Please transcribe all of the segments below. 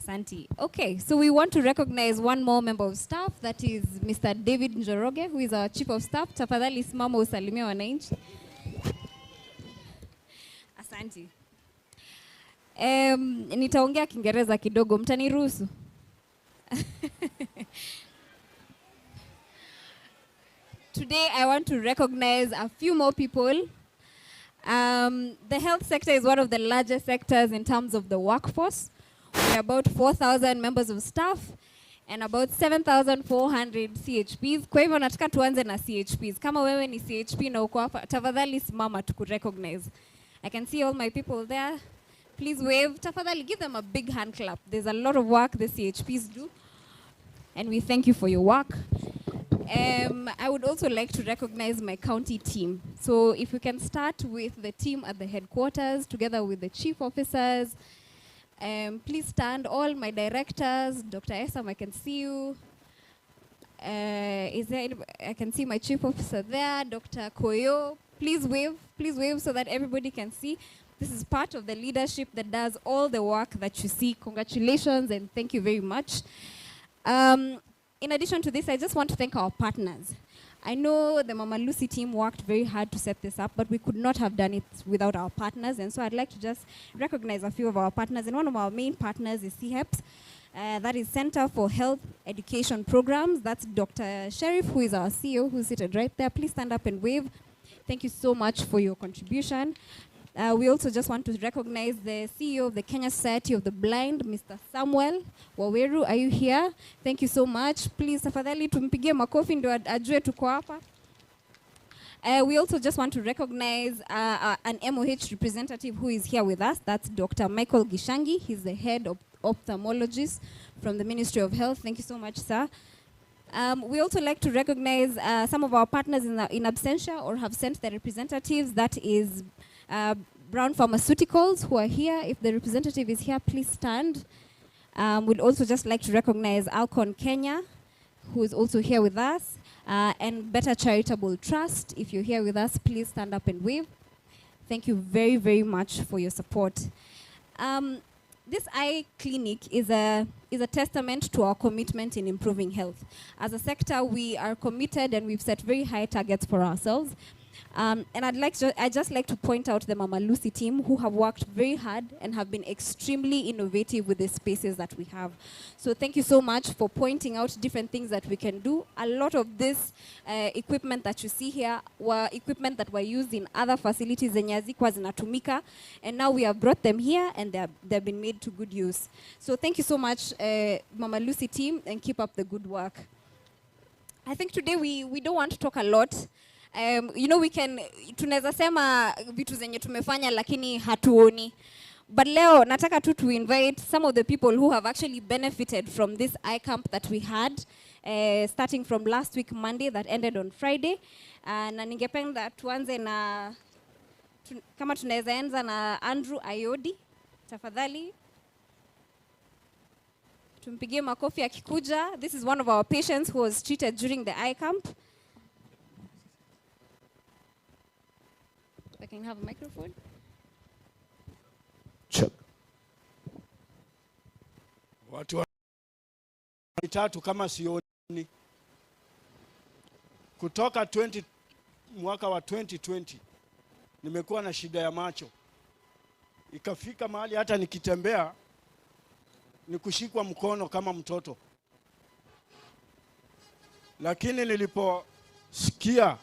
Asante. Okay, so we want to recognize one more member of staff, that is Mr. David Njoroge, who is our Chief of Staff. Tafadhali simama usalimia wananchi. Asante. Nitaongea Kiingereza kidogo, mtaniruhusu? Today I want to recognize a few more people. The health sector is one of the largest sectors in terms of the workforce. We're about 4,000 members of staff and about 7,400 CHPs. Kwa hivyo nataka tuanze na CHPs. Kama wewe ni CHP na uko hapa, tafadhali simama tukurecognize. I can see all my people there. Please wave. Tafadhali give them a big hand clap. There's a lot of work the CHPs do, and we thank you for your work. I would also like to recognize my county team. So if we can start with the team at the headquarters, together with the chief officers. Please stand, all my directors. Dr. Esam, I can see you. Is there anybody? I can see my chief officer there, Dr. Koyo. Please wave so that everybody can see. This is part of the leadership that does all the work that you see. Congratulations and thank you very much. In addition to this, I just want to thank our partners. I know the Mama Lucy team worked very hard to set this up, but we could not have done it without our partners. And so I'd like to just recognize a few of our partners. And one of our main partners is CHEPS. That is Center for Health Education Programs. That's Dr. Sheriff, who is our CEO, who's seated right there. Please stand up and wave. Thank you so much for your contribution. We also just want to recognize the CEO of the Kenya Society of the Blind, Mr. Samuel Waweru. Are you here? Thank you so much. Please, tafadhali tumpigie makofi ndio ajue tuko hapa. We also just want to recognize an MOH representative who is here with us. That's Dr. Michael Gishangi. He's the head of ophthalmologist from the Ministry of Health. Thank you so much, sir. We also like to recognize some of our partners in absentia or have sent their representatives. That is Brown Pharmaceuticals, who are here. If the representative is here, please stand. We'd also just like to recognize Alcon Kenya, who is also here with us, and Better Charitable Trust. If you're here with us, please stand up and wave. Thank you very, very much for your support. This eye clinic is a testament to our commitment in improving health. As a sector, we are committed and we've set very high targets for ourselves. And I'd just like to point out the Mama Lucy team, who have worked very hard and have been extremely innovative with the spaces that we have. So thank you so much for pointing out different things that we can do. A lot of this equipment that you see here were equipment that were used in other facilities zenye hazikuwa zinatumika, and now we have brought them here and they've been made to good use. So thank you so much, Mama Lucy team, and keep up the good work. I think today we don't want to talk a lot. You know, tunaweza sema vitu zenye tumefanya lakini hatuoni. But leo nataka tu to invite some of the people who have actually benefited from this eye camp that we had starting from last week Monday that ended on Friday. Na ningependa tuanze na kama tunaweza anza na Andrew Ayodi. Tafadhali tumpigie makofi akikuja. This is one of our patients who was treated during the eye camp. I can have a microphone. Check. Watu watatu kama sioni. Kutoka mwaka wa 2020 nimekuwa na shida ya macho. Ikafika mahali hata nikitembea ni kushikwa mkono kama mtoto. Lakini niliposikia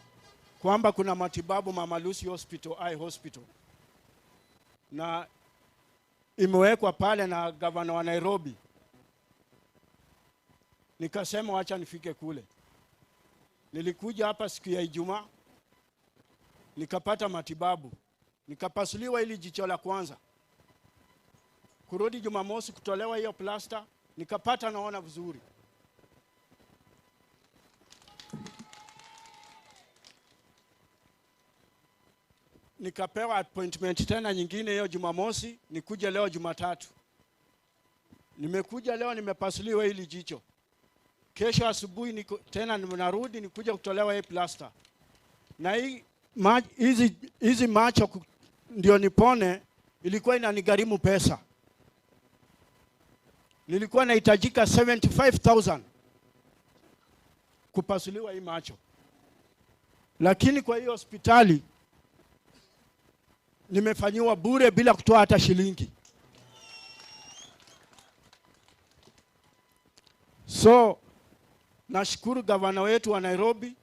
kwamba kuna matibabu Mama Lucy Hospital, Eye Hospital, na imewekwa pale na gavana wa Nairobi, nikasema wacha nifike kule. Nilikuja hapa siku ya Ijumaa, nikapata matibabu, nikapasuliwa ili jicho la kwanza. Kurudi Jumamosi kutolewa hiyo plaster, nikapata naona vizuri. Nikapewa appointment tena nyingine hiyo Jumamosi, nikuja leo Jumatatu. Nimekuja leo nimepasuliwa hili jicho. Kesho asubuhi tena narudi nikuja kutolewa hii plaster. Na hizi macho ndio nipone ilikuwa inanigharimu pesa. nilikuwa nahitajika 75,000 kupasuliwa hii macho, lakini kwa hiyo hospitali nimefanyiwa bure bila kutoa hata shilingi. So nashukuru gavana wetu wa Nairobi,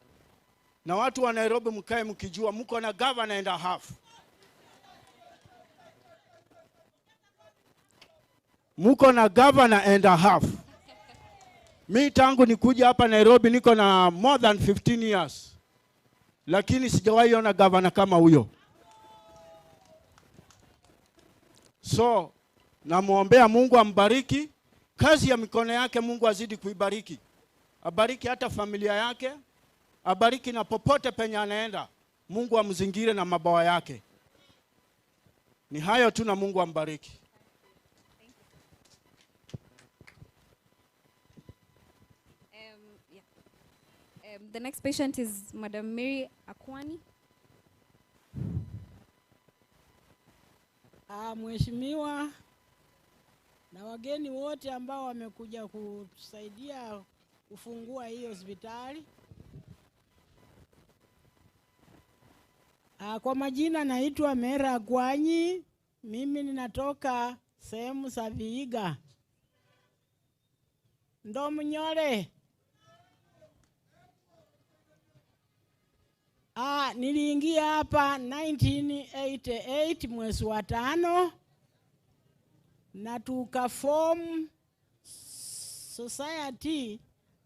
na watu wa Nairobi mkae mkijua mko na governor and a half. Muko na governor and a half. Mi tangu nikuja hapa Nairobi niko na more than 15 years. Lakini sijawahi ona governor kama huyo. So namuombea Mungu ambariki kazi ya mikono yake, Mungu azidi kuibariki. Abariki hata familia yake, abariki na popote penye anaenda. Mungu amzingire na mabawa yake. Ni hayo tu na Mungu ambariki. The next patient is Madam Mary Akwani. Mheshimiwa na wageni wote ambao wamekuja kutusaidia kufungua hii hospitali. Kwa majina naitwa Mary Akwani. Mimi ninatoka sehemu za Vihiga, ndo Mnyore. Niliingia hapa 1988 mwezi wa 5 na tukaform society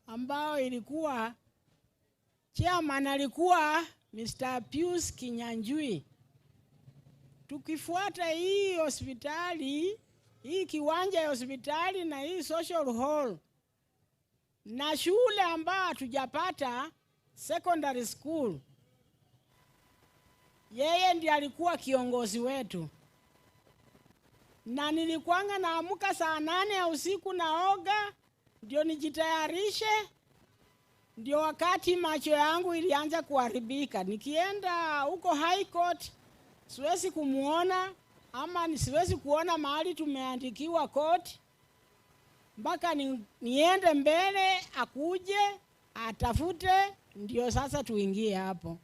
ambao ilikuwa chairman alikuwa Mr. Pius Kinyanjui. Tukifuata hii hospitali, hii kiwanja ya hospitali na hii social hall na shule ambao hatujapata secondary school, yeye ndiye alikuwa kiongozi wetu. Na nilikuanga naamka saa 8 ya usiku naoga ndio nijitayarishe, ndio wakati macho yangu ilianza kuharibika. Nikienda huko high court siwezi kumuona, ama siwezi kuona mahali tumeandikiwa court, mpaka niende mbele akuje atafute ndio sasa tuingie hapo.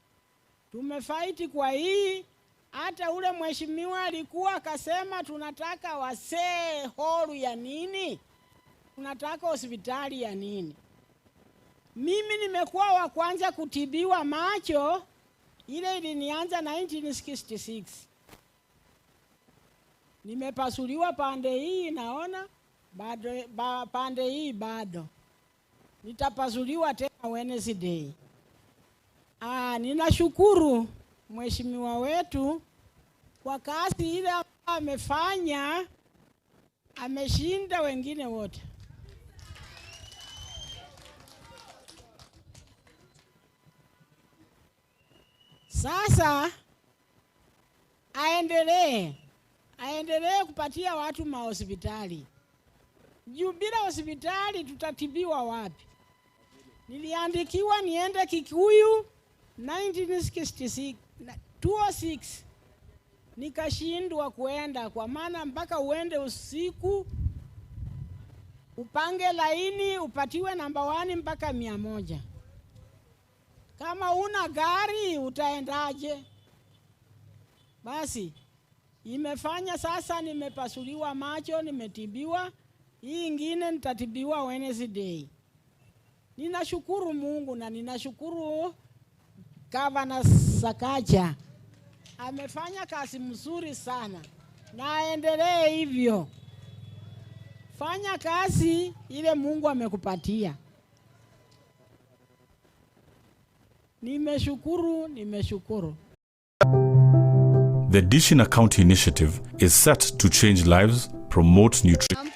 Tumefight kwa hii. Hata ule mheshimiwa alikuwa akasema tunataka wasee holu ya nini? Tunataka hospitali ya nini? Mimi nimekuwa wa kwanza kutibiwa macho, ile ilinianza 1966. Nimepasuliwa pande hii naona, bado pande hii bado. Nitapasuliwa tena Wednesday. Ninashukuru mheshimiwa wetu kwa kazi ile amefanya, ameshinda wengine wote. Sasa aendelee kupatia watu mahospitali. Juu bila hospitali tutatibiwa wapi? Niliandikiwa niende Kikuyu 1966, 206. Nikashindwa kuenda kwa maana mpaka uende usiku, upange laini, upatiwe namba 1 mpaka 100. Kama una gari utaendaje? Basi imefanya sasa nimepasuliwa macho, nimetibiwa. Hii ingine nitatibiwa Wednesday. Ninashukuru Mungu na ninashukuru Gavana Sakaja. Amefanya kazi mzuri sana na aendelee hivyo. Fanya kazi ile Mungu amekupatia. Nimeshukuru. The Dishina County Initiative is set to change lives, promote nutrition.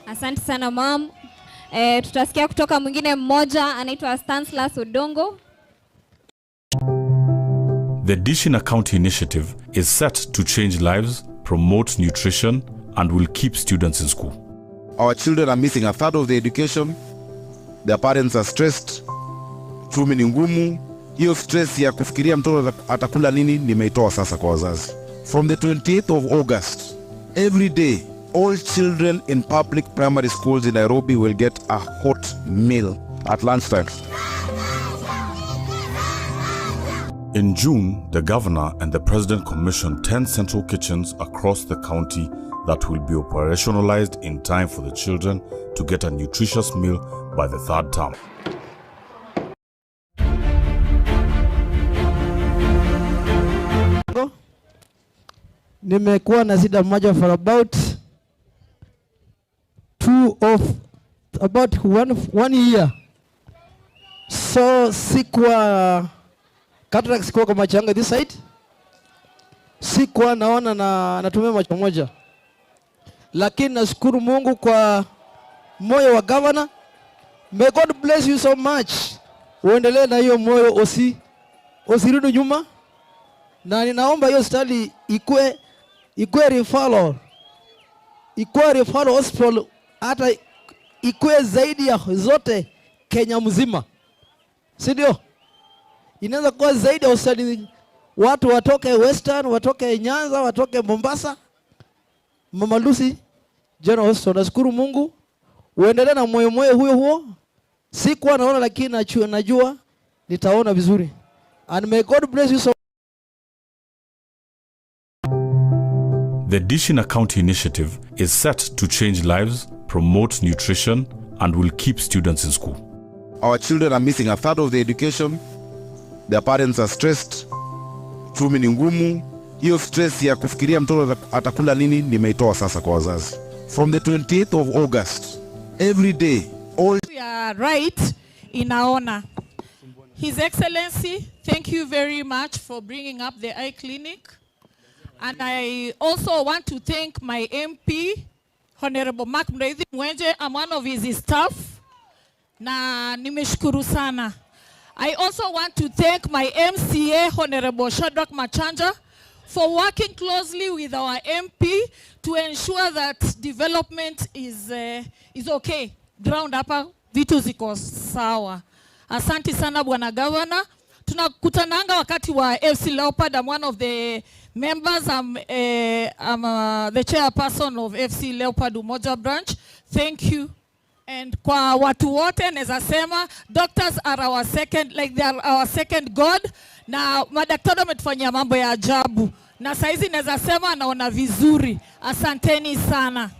Asante sana mom. Tutasikia kutoka mwingine mmoja anaitwa Stanslas Odongo. The Dishina County initiative is set to change lives, promote nutrition, and will keep students in school. Our children are missing a third of their education. Their parents are stressed. Chumi ni ngumu. Hiyo stress ya kufikiria mtoto atakula nini nimeitoa sasa kwa wazazi. From the 28th of August, every day, all children in public primary schools in Nairobi will get a hot meal at lunchtime. In June, the governor and the president commissioned 10 central kitchens across the county that will be operationalized in time for the children to get a nutritious meal by the third term. Nimekuwa na shida moja for about one year. So sikuwa cataract, sikuwa kwa macho yangu this side. Sikuwa naona na natumia macho moja. Lakini nashukuru Mungu kwa moyo wa governor. May God bless you so much. Uendelee na hiyo moyo, usirudi nyuma. Na ninaomba hiyo study ikue referral hospital, hata ikue zaidi ya zote Kenya mzima. Si ndio? Inaweza kuwa zaidi ya hospitali, watu watoke Western, watoke Nyanza, watoke Mombasa. Mama Lucy General Hospital. Nashukuru Mungu. Uendelee na moyo huo. Sikuwa naona lakini najua nitaona vizuri. And may God bless you so. The Dishina County initiative is set to change lives, promote nutrition, and will keep students in school. Our children are missing a third of their education. Their parents are stressed. Chumi ni ngumu. Hiyo stress ya kufikiria mtoto atakula nini nimeitoa sasa kwa wazazi. From the 28th of August, every day, all... We are right in our honor. His Excellency, thank you very much for bringing up the eye clinic. And I also want to thank my MP, Honorable Mark Mreithi Mwenje. I'm one of his staff. Na nimeshukuru sana. I also want to thank my MCA, Honorable Shadrack Machanja, for working closely with our MP to ensure that development is okay. Ground hapa vitu ziko sawa. Asante sana Bwana Governor. Tunakutananga wakati wa FC Leopard. I'm one of the members. I'm the chairperson of FC Leopard Umoja branch. Thank you. And kwa watu wote naweza sema doctors are our second, like they are our second God. Na madaktari wametufanyia mambo ya ajabu. Na saizi naweza sema naona vizuri. Asanteni sana.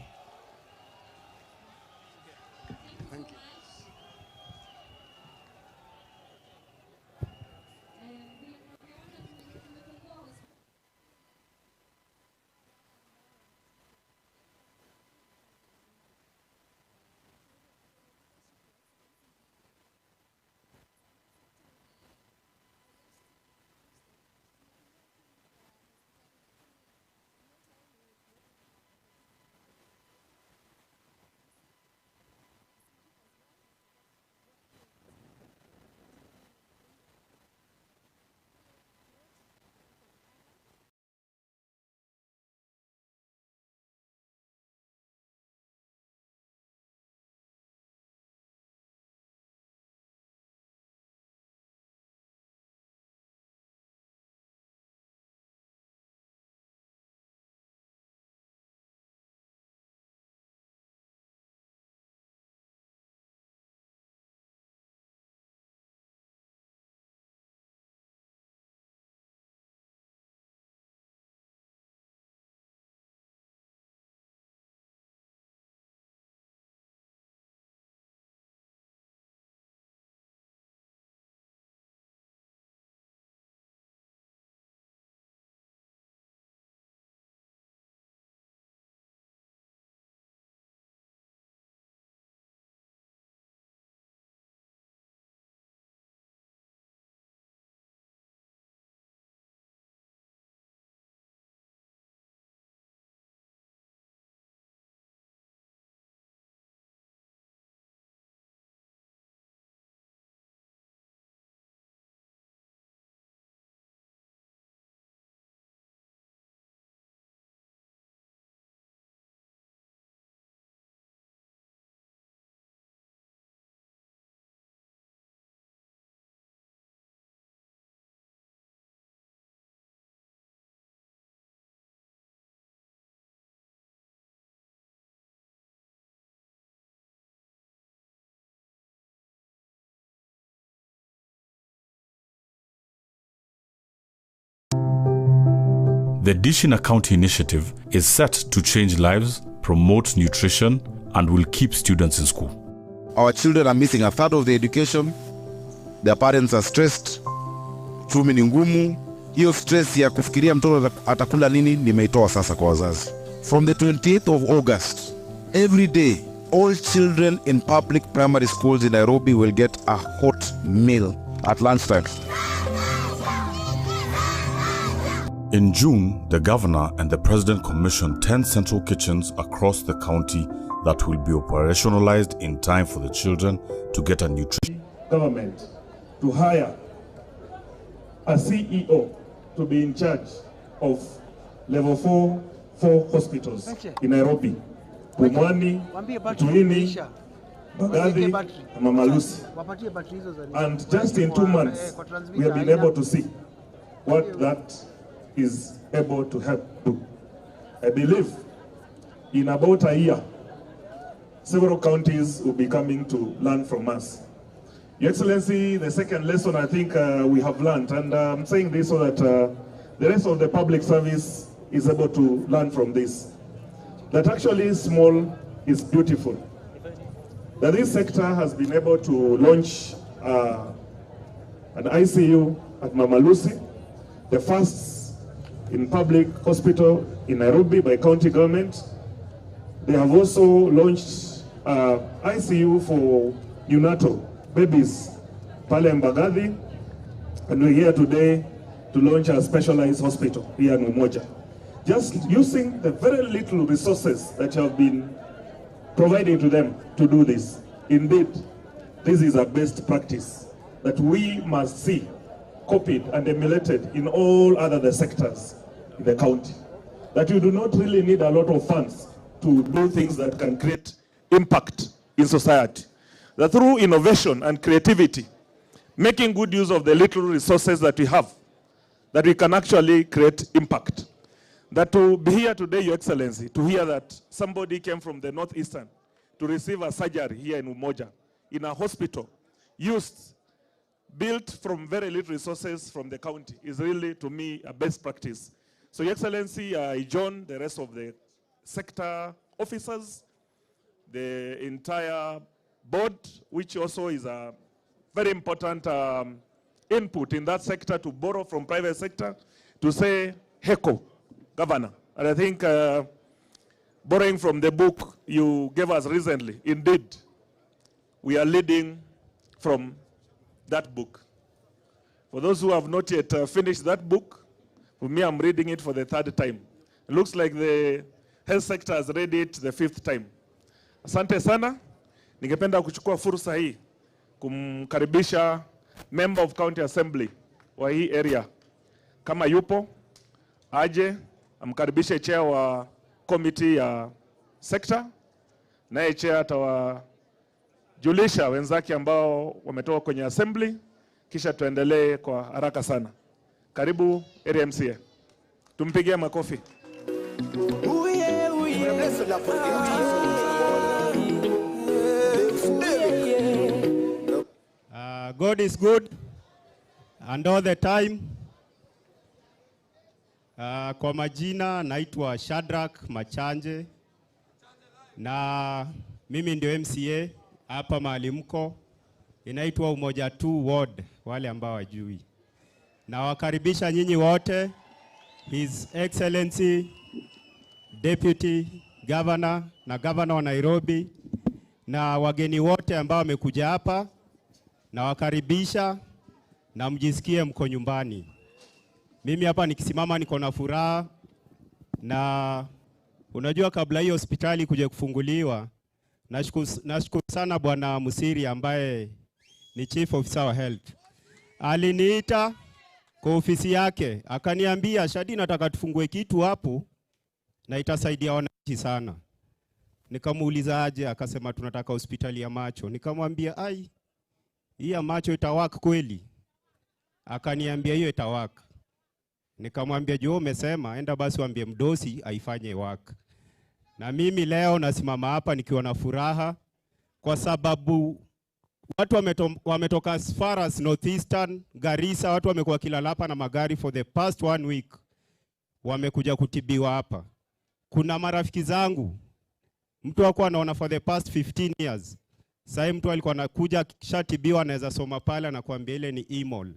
The Dish in a County initiative is set to change lives, promote nutrition, and will keep students in school. Our children are missing a third of their education. Their parents are stressed. Chumi ni ngumu. Hiyo stress ya kufikiria mtoto atakula nini nimeitoa sasa kwa wazazi. From the 28th of August, every day, all children in public primary schools in Nairobi will get a hot meal at lunchtime. In June, the governor and the president commissioned 10 central kitchens across the county that will be operationalized in time for the children to get a nutrition. Government to hire a CEO to be in charge of level 4 hospitals in Nairobi, Pumwani, Tuini, Mbagathi, and Mama Lucy. And just in 2 months, we have been able to see what that is able to help do. I believe in about a year, several counties will be coming to learn from us. Your Excellency, the second lesson I think we have learned, and I'm saying this so that the rest of the public service is able to learn from this, that actually small is beautiful. That this sector has been able to launch an ICU at Mama Lucy, the first in public hospital in Nairobi by county government. They have also launched ICU for neonatal babies, pale Embakasi, and we're here today to launch a specialized hospital here in Umoja. Just using the very little resources that have been provided to them to do this. Indeed, this is a best practice that we must see copied and emulated in all other sectors in the county. That you do not really need a lot of funds to do things that can create impact in society. That through innovation and creativity, making good use of the little resources that we have, that we can actually create impact. That to be here today, Your Excellency, to hear that somebody came from the Northeastern to receive a surgery here in Umoja, in a hospital, built from very little resources from the county, is really, to me, a best practice. So, Your Excellency, I join the rest of the sector officers, the entire board, which also is a very important input in that sector, to borrow from private sector, to say, HECO, Governor. And I think borrowing from the book you gave us recently, indeed, we are leading from that book. For those who have not yet finished that book, for me, I'm reading it for the 3rd time. It looks like the health sector has read it the 5th time. Asante sana. Ningependa kuchukua fursa hii kumkaribisha member of county assembly wa hii area. Kama yupo, aje, amkaribishe chair wa committee ya sector, naye chair atawajulisha wenzake ambao wametoka kwenye assembly, kisha tuendelee kwa haraka sana. Karibu area MCA. Tumpigie makofi. God is good and all the time. Kwa majina naitwa Shadrack Machanje na mimi ndio MCA hapa mahali mko, inaitwa Umoja 2 Ward, wale ambao wajui. Na wakaribisha nyinyi wote, His Excellency Deputy Governor na Governor wa Nairobi na wageni wote ambao wamekuja hapa, na wakaribisha na mjisikie mko nyumbani. Mimi hapa nikisimama niko na furaha, na unajua kabla hiyo hospitali kuja kufunguliwa, nashukuru sana Bwana Musiri ambaye ni Chief Officer wa Health. Aliniita kwa ofisi yake, akaniambia, Shadi, nataka tufungue kitu hapo na itasaidia wananchi sana. Nikamuuliza aje, akasema tunataka hospitali ya macho. Nikamwambia, ai, hii ya macho itawaka kweli? Akaniambia hiyo itawaka. Nikamwambia, jo, umesema, enda basi waambie mdosi aifanye work. Na mimi leo nasimama hapa nikiwa na furaha kwa sababu watu wametoka as far as Northeastern, Garissa, watu wamekuwa kilala hapa na magari for the past 1 week. wamekuja kutibiwa hapa. Kuna marafiki zangu, mtu wako anaona for the past 15 years. Sasa mtu alikuwa anakuja kishatibiwa anaweza soma pale na kuambia ile ni email.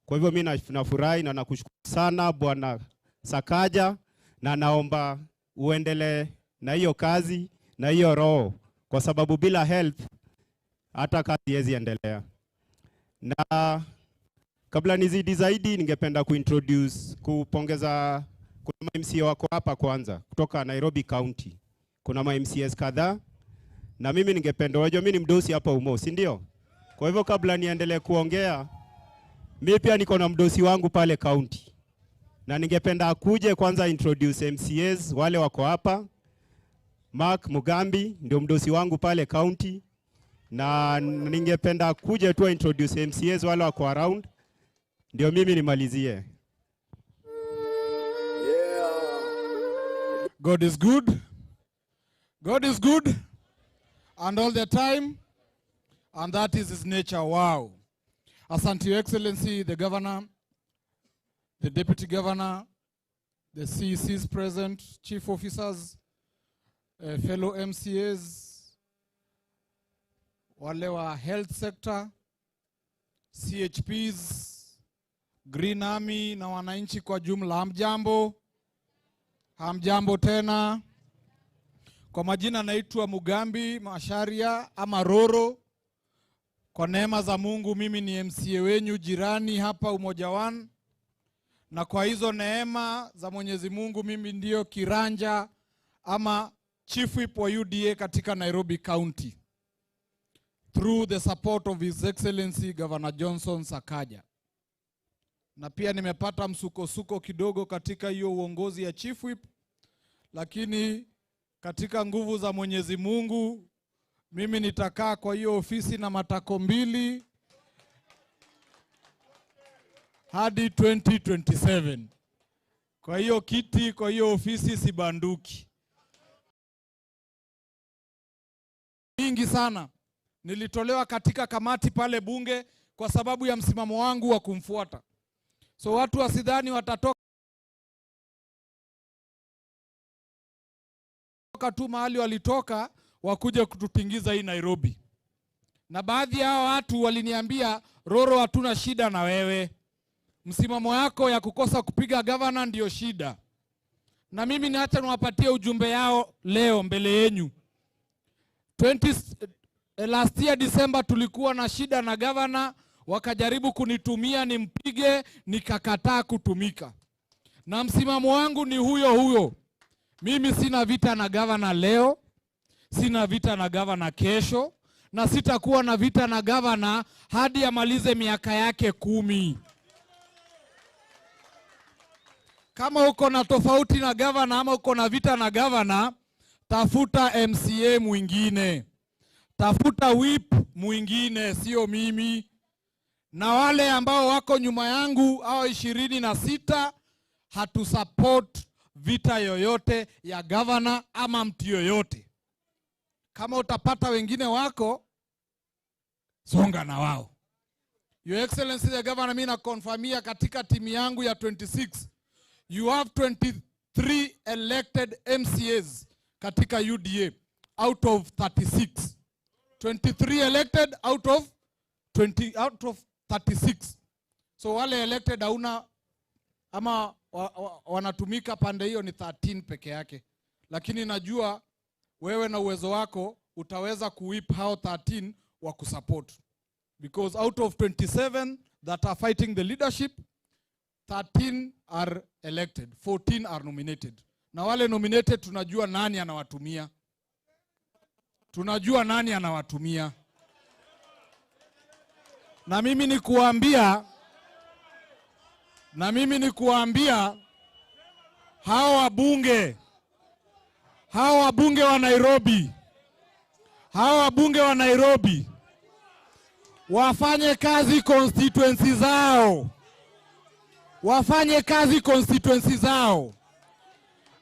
Kwa hivyo mimi nafurahi na nakushukuru sana Bwana Sakaja, na naomba uendelee na hiyo kazi na hiyo roho, kwa sababu bila health hata kazi haiwezi endelea. Na kabla nizidi zaidi, ningependa kupongeza kuna MCA wako hapa kwanza kutoka Nairobi County. Kuna MCAs kadhaa na mimi ningependa, wajua mimi ni mdosi hapa Umo, si ndio? Kwa hivyo kabla niendelee kuongea, mimi pia niko na mdosi wangu pale county. Na ningependa akuje kwanza introduce MCAs wale wako hapa. Mark Mugambi ndio mdosi wangu pale county. Na ningependa akuje tu introduce MCAs wale wako around. Ndio mimi nimalizie. God is good. God is good. And all the time. And that is his nature. Wow. Asante, Your Excellency, the Governor, the Deputy Governor, the CECs present, Chief Officers, fellow MCAs, wale wa health sector, CHPs, Green Army na wananchi kwa jumla. Hamjambo. Hamjambo tena. Kwa majina naitwa Mugambi Masharia ama Roro. Kwa neema za Mungu mimi ni MCA wenyu jirani hapa Umoja 1. Na kwa hizo neema za Mwenyezi Mungu mimi ndio kiranja ama Chief Whip wa UDA katika Nairobi County. Through the support of His Excellency Governor Johnson Sakaja. Na pia nimepata msukosuko kidogo katika hiyo uongozi ya Chief Whip. Lakini katika nguvu za Mwenyezi Mungu mimi nitakaa kwa hiyo ofisi na matako mbili hadi 2027. Kwa hiyo kiti, kwa hiyo ofisi sibanduki. Mingi sana nilitolewa katika kamati pale bunge kwa sababu ya msimamo wangu wa kumfuata. So watu wasidhani watatoka tu mahali walitoka wakuje kututingiza hii Nairobi. Na baadhi ya watu waliniambia, Roro, hatuna shida na wewe. Msimamo yako ya kukosa kupiga governor ndio shida. Na mimi niacha niwapatie ujumbe yao leo mbele yenu. Last year December tulikuwa na shida na governor, wakajaribu kunitumia nimpige, nikakataa kutumika. Na msimamo wangu ni huyo. Mimi sina vita na governor leo, sina vita na governor kesho, na sitakuwa na vita na governor hadi amalize miaka yake 10. Kama uko na tofauti na governor ama uko na vita na governor, tafuta MCA mwingine. Tafuta whip mwingine, sio mimi. Na wale ambao wako nyuma yangu hao 26 hatusupport vita yoyote ya governor ama mtu yoyote. Kama utapata wengine wako, songa na wao. Your Excellency the Governor, mimi na confirmia katika timu yangu ya 26, you have 23 elected MCAs katika UDA out of 36. 23 elected out of 36. So wale elected hauna ama wanatumika pande hiyo ni 13 peke yake. Lakini najua wewe na uwezo wako utaweza kuwip hao 13 wa kusupport. Because out of 27 that are fighting the leadership, 13 are elected, 14 are nominated. Na wale nominated tunajua nani anawatumia. Tunajua nani anawatumia. Na mimi ni kuambia hao wabunge wa Nairobi wafanye kazi constituency zao.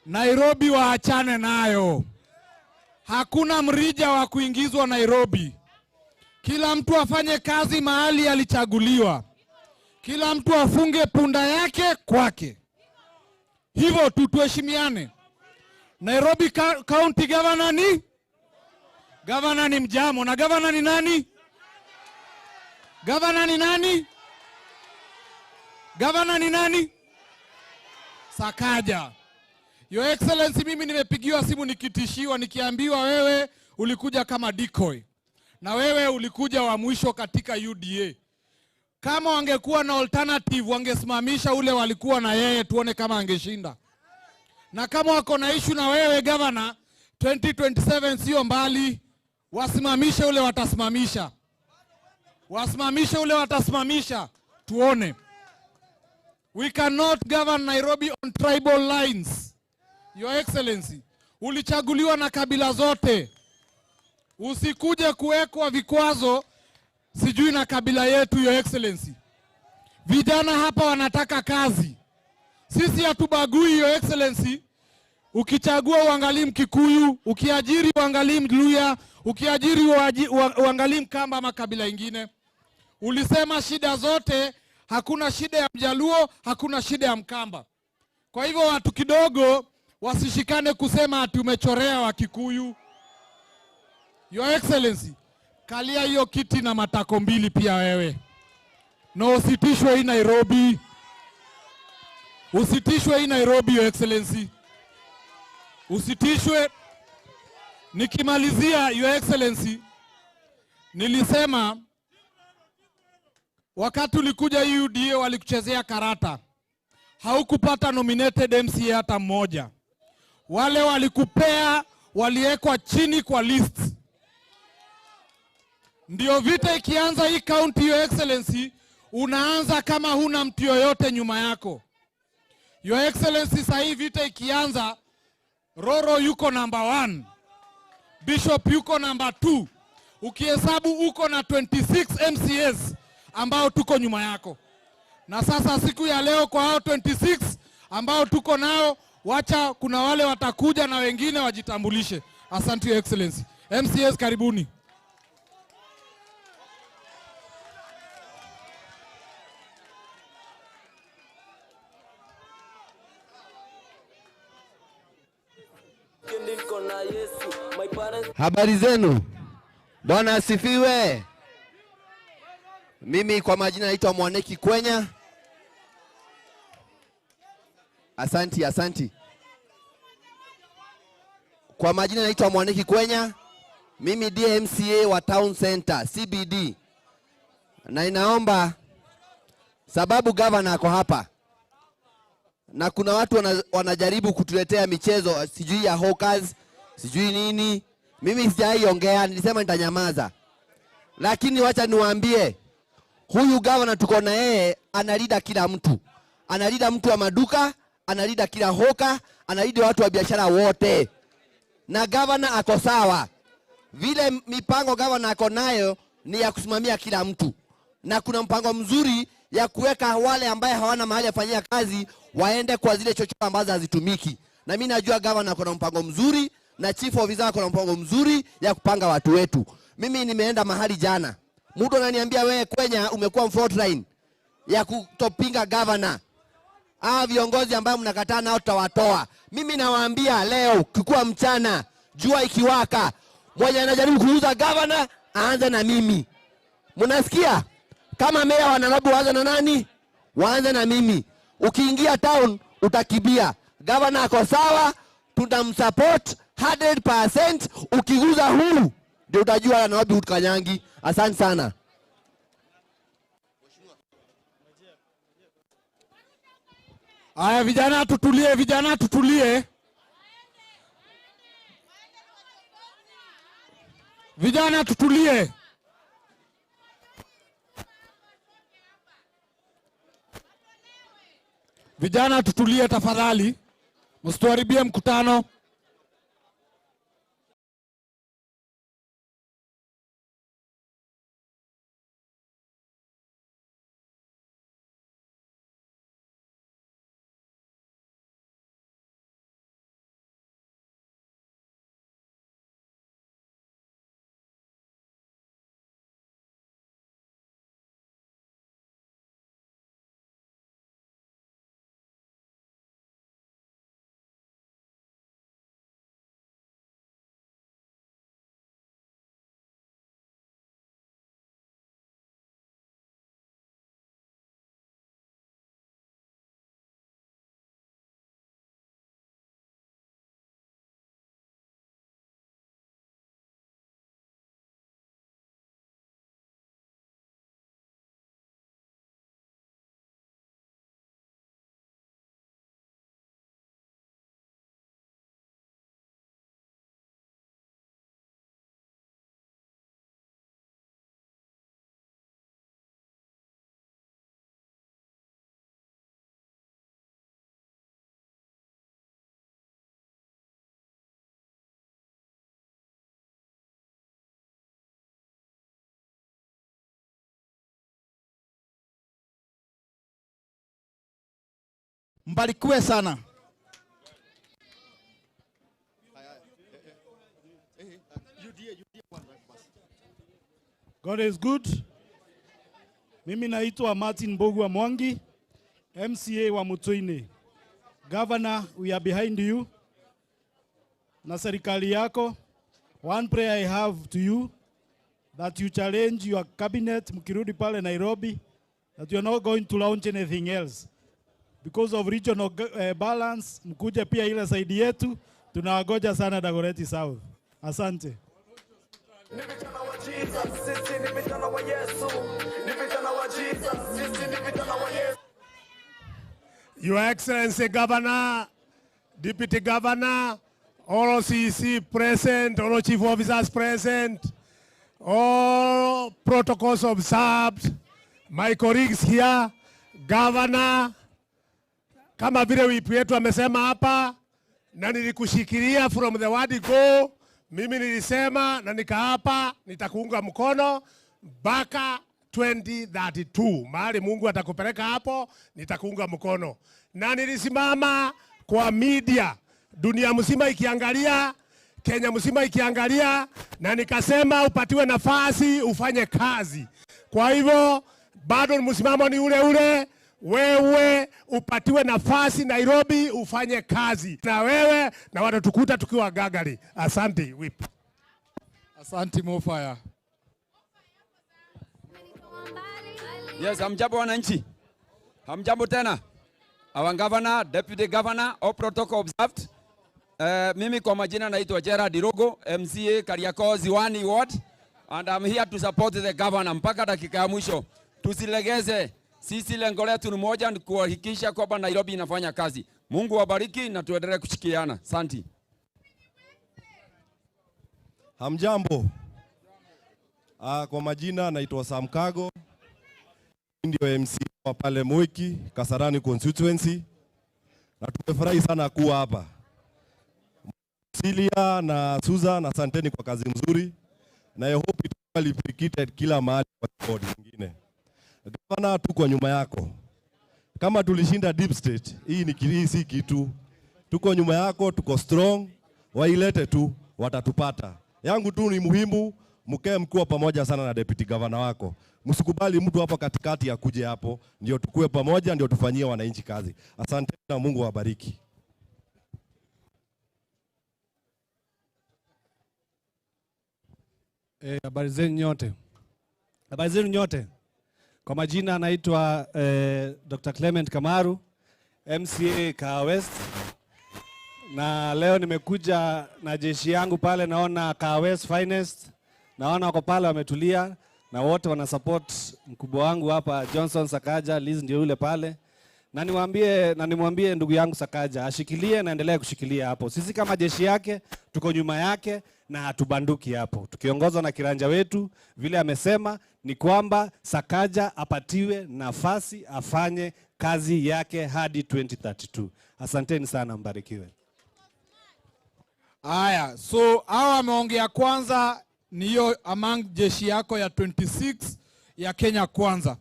Nairobi waachane nayo. Hakuna mrija wa kuingizwa Nairobi. Kila mtu afanye kazi mahali alichaguliwa. Kila mtu afunge punda yake kwake. Hivyo tu tuheshimiane. Nairobi County Governor ni? Governor ni Mjamo. Na governor ni nani? Governor ni nani? Governor ni nani? Sakaja. Your Excellency, mimi nimepigiwa simu nikitishiwa, nikiambiwa wewe ulikuja kama decoy. Na wewe ulikuja wa mwisho katika UDA. Kama wangekuwa na alternative, wangesimamisha ule walikuwa na yeye, tuone kama angeshinda. Na kama wako na issue na wewe governor, 2027 sio mbali, wasimamishe ule watasimamisha. Wasimamishe ule watasimamisha, tuone. We cannot govern Nairobi on tribal lines. Your Excellency, ulichaguliwa na kabila zote. Usikuje kuwekwa vikwazo sijui na kabila yetu, Your Excellency. Vijana hapa wanataka kazi. Sisi hatubagui, Your Excellency. Ukichagua uangalie Mkikuyu, ukiajiri uangalie Mluya, ukiajiri uangalie Mkamba ama kabila ingine. Ulisema shida zote, hakuna shida ya Mjaluo, hakuna shida ya Mkamba. Kwa hivyo watu kidogo wasishikane kusema ati umechorea wa Kikuyu. Your Excellency, kalia hiyo kiti na matako mbili pia wewe. No, usitishwe hii Nairobi. Usitishwe hii Nairobi, Your Excellency. Usitishwe. Nikimalizia, Your Excellency, nilisema wakati ulikuja UDA walikuchezea karata. Haukupata nominated MCA hata mmoja. Wale walikupea waliekwa chini kwa list. Ndio vita ikianza hii county, Your Excellency, unaanza kama huna mtu yoyote nyuma yako. Your Excellency, sasa hii vita ikianza, Roro yuko number 1. Bishop yuko number 2. Ukihesabu uko na 26 MCAs ambao tuko nyuma yako. Na sasa siku ya leo kwa hao 26 ambao tuko nao, wacha kuna wale watakuja na wengine wajitambulishe. Asante, Your Excellency. MCAs karibuni. Habari zenu. Bwana asifiwe. Mimi kwa majina naitwa Mwaneki Kwenya. Asanti. Kwa majina naitwa Mwaneki Kwenya. Mimi DMCA wa Town Center, CBD. Na inaomba sababu governor ako hapa. Na kuna watu wanajaribu kutuletea michezo sijui ya hawkers, sijui nini. Mimi sijaiongea, nilisema nitanyamaza. Lakini wacha niwaambie, huyu governor tuko na yeye analida kila mtu. Analida mtu wa maduka, analida kila hoka, analida watu wa biashara wote. Na governor ako sawa. Vile mipango governor ako nayo ni ya kusimamia kila mtu. Na kuna mpango mzuri ya kuweka wale ambaye hawana mahali ya kufanyia kazi waende kwa zile chochote ambazo hazitumiki. Na mimi najua governor ako na mpango mzuri na chief officer ako na mpango mzuri ya kupanga watu wetu. Mimi nimeenda mahali jana. Mtu ananiambia wewe Kwenya umekuwa front line ya kutopinga governor. Viongozi ambao mnakataa nao tutawatoa. Mimi nawaambia leo kikuwa mchana, jua ikiwaka, mmoja anajaribu kuuza governor, aanze na mimi. Mnasikia? Kama meya wa Nairobi waanze na nani? Waanze na mimi. Ukiingia town utakibia. Governor ako sawa, tunamsupport 100%. Ukiguza huu ndio utajua Nairobi utakanyangi. Asante sana. Aya, vijana tutulie, vijana tutulie. Vijana tutulie. Vijana tutulie tafadhali. Msituharibie mkutano. Mbarikiwe sana. God is good. Mimi naitwa Martin Mbogwa Mwangi, MCA wa Mutoine. Governor, we are behind you. Na serikali yako, one prayer I have to you, that you challenge your cabinet mkirudi pale Nairobi, that you are not going to launch anything else. Because of regional balance, mkuje pia ile saidi yetu, tunawagoja sana Dagoretti South. Asante. Your Excellency Governor, Deputy Governor, all CC present, all Chief Officers present, all protocols observed, my colleagues here, Governor, kama vile wipu yetu amesema hapa, na nilikushikilia from the word go, mimi nilisema na nikaapa nitakuunga mkono mpaka 2032. Mahali Mungu atakupeleka hapo, nitakuunga mkono. Na nilisimama kwa media, dunia mzima ikiangalia, Kenya mzima ikiangalia, na nikasema upatiwe nafasi ufanye kazi. Kwa hivyo bado msimamo ni ule ule, wewe upatiwe nafasi Nairobi ufanye kazi. Na wewe na watatukuta tukiwa gagari. Asante whip. Asante Mofaya. Yes, hamjambo wananchi. Hamjambo tena. Our governor, deputy governor, all protocol observed. Mimi kwa majina naitwa Gerard Irogo, MCA Kariakoo Ziwani Ward, and I'm here to support the governor mpaka dakika ya mwisho. Tusilegeze. Sisi lengo letu ni moja, ni kuhakikisha kwamba Nairobi inafanya kazi. Mungu wabariki na tuendelee kushikiana. Asante. Hamjambo. Kwa majina naitwa Sakaja. Ndio MC wa pale Moiki, Kasarani constituency. Na tumefurahi sana kuwa hapa. Silia na Susan, asanteni kwa kazi mzuri. Na I hope it will be repeated kila mahali kwa bodi nyingine. Gavana, tuko nyuma yako. Kama tulishinda deep state, hii si kitu. Tuko nyuma yako, tuko strong. Wailete tu, watatupata. Yangu tu ni muhimu, mkae mkiwa pamoja sana na deputy governor wako. Msikubali mtu hapo katikati akuje hapo, ndio tukue pamoja, ndio tufanyie wananchi kazi. Asante na Mungu awabariki. Habari zenu nyote. Habari zenu nyote. Kwa majina naitwa Dr. Clement Kamaru, MCA Kahawa West. Na leo nimekuja na jeshi yangu pale, naona Kahawa West finest. Naona wako pale wametulia na wote wana support mkubwa wangu hapa Johnson Sakaja, Liz ndio yule pale. Na nimwambie ndugu yangu Sakaja ashikilie na endelee kushikilia hapo. Sisi kama jeshi yake tuko nyuma yake na hatubanduki hapo. Tukiongozwa na kiranja wetu vile amesema ni kwamba Sakaja apatiwe nafasi afanye kazi yake hadi 2032. Asanteni sana, mbarikiwe. Aya, so hawa ameongea kwanza ni hiyo among jeshi yako ya 26 ya Kenya kwanza.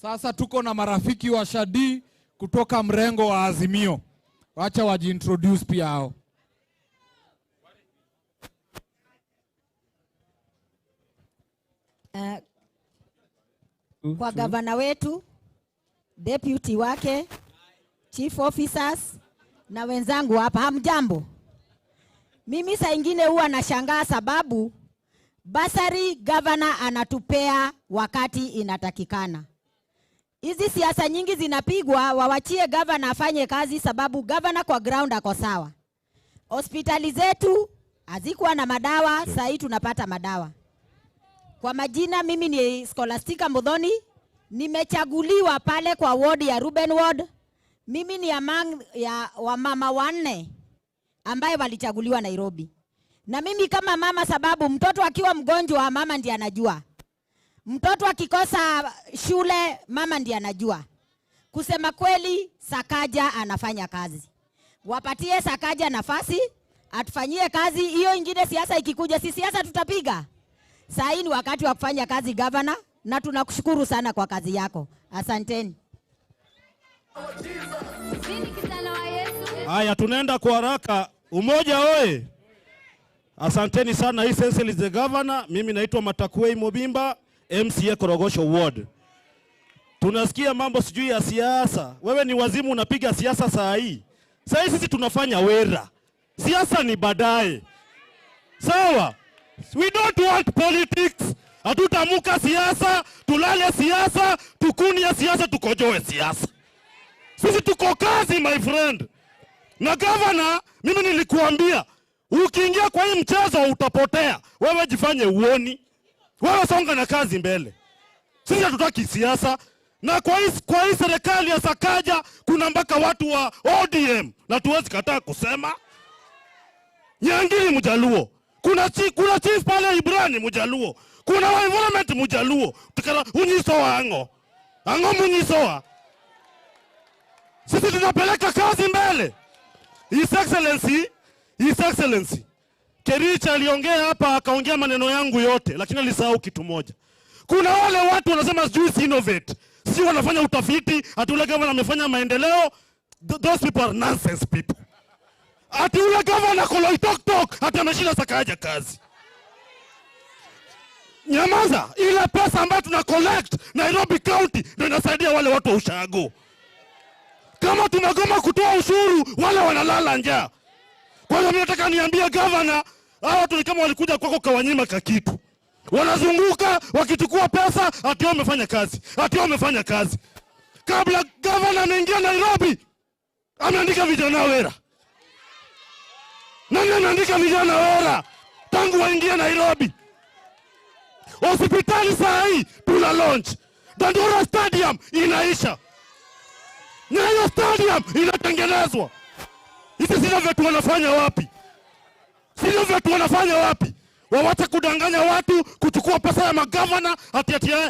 Sasa tuko na marafiki wa Shadi kutoka mrengo wa Azimio. Wacha wajiintroduce pia hao. Kwa gavana wetu, deputy wake, chief officers na wenzangu hapa, hamjambo. Mimi saa ingine huwa nashangaa sababu basari governor anatupea wakati inatakikana. Hizi siasa nyingi zinapigwa, wawachie governor afanye kazi sababu governor kwa ground ako sawa. Hospitali zetu hazikuwa na madawa, saa hii tunapata madawa. Kwa majina mimi ni Scholastica Muthoni, nimechaguliwa pale kwa ward ya Ruben Ward. Mimi ni among ya wamama wanne ambaye walichaguliwa Nairobi. Na mimi kama mama, sababu mtoto akiwa mgonjwa mama ndiye anajua. Mtoto akikosa shule mama ndiye anajua. Kusema kweli Sakaja anafanya kazi. Wapatie Sakaja nafasi, atufanyie kazi. Hiyo ingine siasa ikikuja, si siasa tutapiga. Saa hii ni wakati wa kufanya kazi governor, na tunakushukuru sana kwa kazi yako. Asanteni. Haya, tunaenda kwa haraka. Umoja oye! Asanteni sana. Hii Essential is the governor. Mimi naitwa Matakwei Mobimba, MCA Korogosho Ward. Tunasikia mambo sijui ya siasa. Wewe ni wazimu unapiga siasa saa hii. Saa hii sisi tunafanya wera. Siasa ni baadaye. Sawa? We don't want politics. Hatutamuka siasa, tulale siasa, tukunie siasa, tukojoe siasa. Sisi tuko kazi my friend. Na governor, mimi nilikuambia, ukiingia kwa hii mchezo utapotea. Wewe jifanye uoni. Wewe songa na kazi mbele. Sisi hatutaki siasa. Na kwa hii serikali ya Sakaja kuna mpaka watu wa ODM na tuwezi kataa kusema. Nyangiri Mjaluo. Kuna chief pale Ibrani Mjaluo. Kuna wa environment Mjaluo. Tukala unyisoa ango. Ango munyisoa. Sisi tunapeleka kazi mbele. His Excellency. Kericha aliongea hapa akaongea maneno yangu yote lakini alisahau kitu moja. Kuna wale watu wanasema sijui innovate. Si wanafanya utafiti, ati ule governor amefanya maendeleo. Those people are nonsense people. Ati ule governor Koloitoktok ati ameshinda Sakaja kazi. Nyamaza, ile pesa ambayo tuna collect Nairobi County ndio inasaidia wale watu wa ushago. Kama tunagoma kutoa ushuru, wale wanalala njaa. Kwa hiyo mimi nataka niambie governor, hao watu kama walikuja kwako kawanyima kitu. Wanazunguka wakichukua pesa ati wamefanya kazi. Kabla governor anaingia Nairobi, ameandika vijana wera. Nani ameandika vijana wera? Tangu waingie Nairobi. Hospitali saa hii tuna launch. Dandora Stadium inaisha. Nyayo Stadium inatengenezwa. Hizi sio vitu wanafanya wapi? Wawache kudanganya watu, kuchukua pesa ya magavana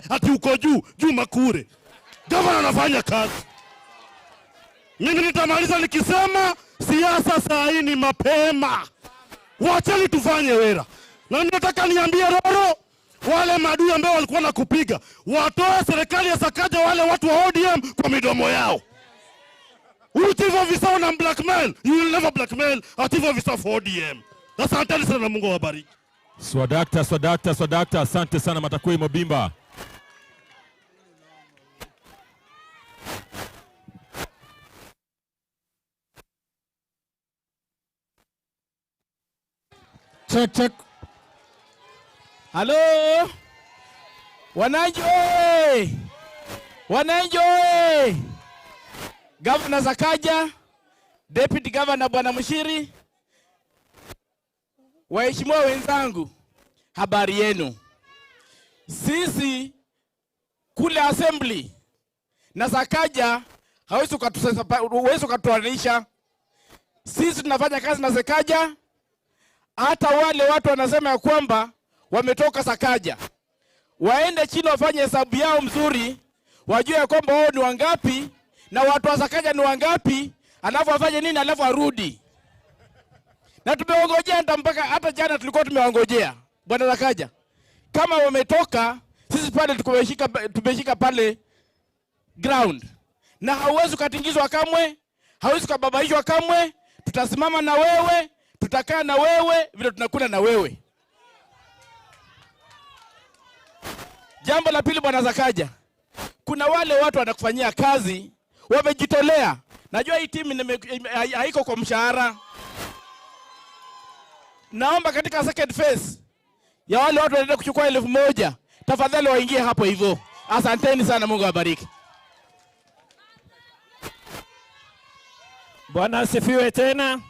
ati uko juu makure. Governor anafanya kazi. Mimi nitamaliza nikisema siasa saa hii ni mapema. Wacheni tufanye wera. Na nataka niambie Roro, wale maadui ambao walikuwa nakupiga, watoe serikali ya Sakaja wale watu wa ODM kwa midomo yao. Chief officer na blackmail, you will never blackmail a chief officer for ODM. Asante sana, Mungu awabariki. Swadakta, asante sana Matakwei Mobimba. Check. Halo. Wananchi oye! Governor Sakaja, Deputy Governor Bwana Mushiri, waheshimiwa wenzangu, habari yenu. Sisi kule assembly na Sakaja hawezi kutuanisha. Sisi tunafanya kazi na Sakaja. Hata wale watu wanasema ya kwamba wametoka Sakaja, waende chini wafanye hesabu yao mzuri, wajue ya kwamba wao ni wangapi na watu wa Sakaja ni wangapi, alafu afanye nini, alafu arudi. Na tumewangojea mpaka hata jana tulikuwa tumewangojea. Bwana Sakaja, kama wametoka, sisi pale tumeshika pale ground. Na hauwezi kutingizwa kamwe, hauwezi kubabaishwa kamwe. Tutasimama na wewe, tutakaa na wewe, vile tunakula na wewe. Jambo la pili, Bwana Sakaja, kuna wale watu wanakufanyia kazi, wamejitolea. Najua hii timu haiko kwa mshahara. Naomba katika second phase ya wale watu wanaenda kuchukua 1,000, tafadhali waingie hapo hivyo. Asanteni sana, Mungu awabariki. Bwana asifiwe tena.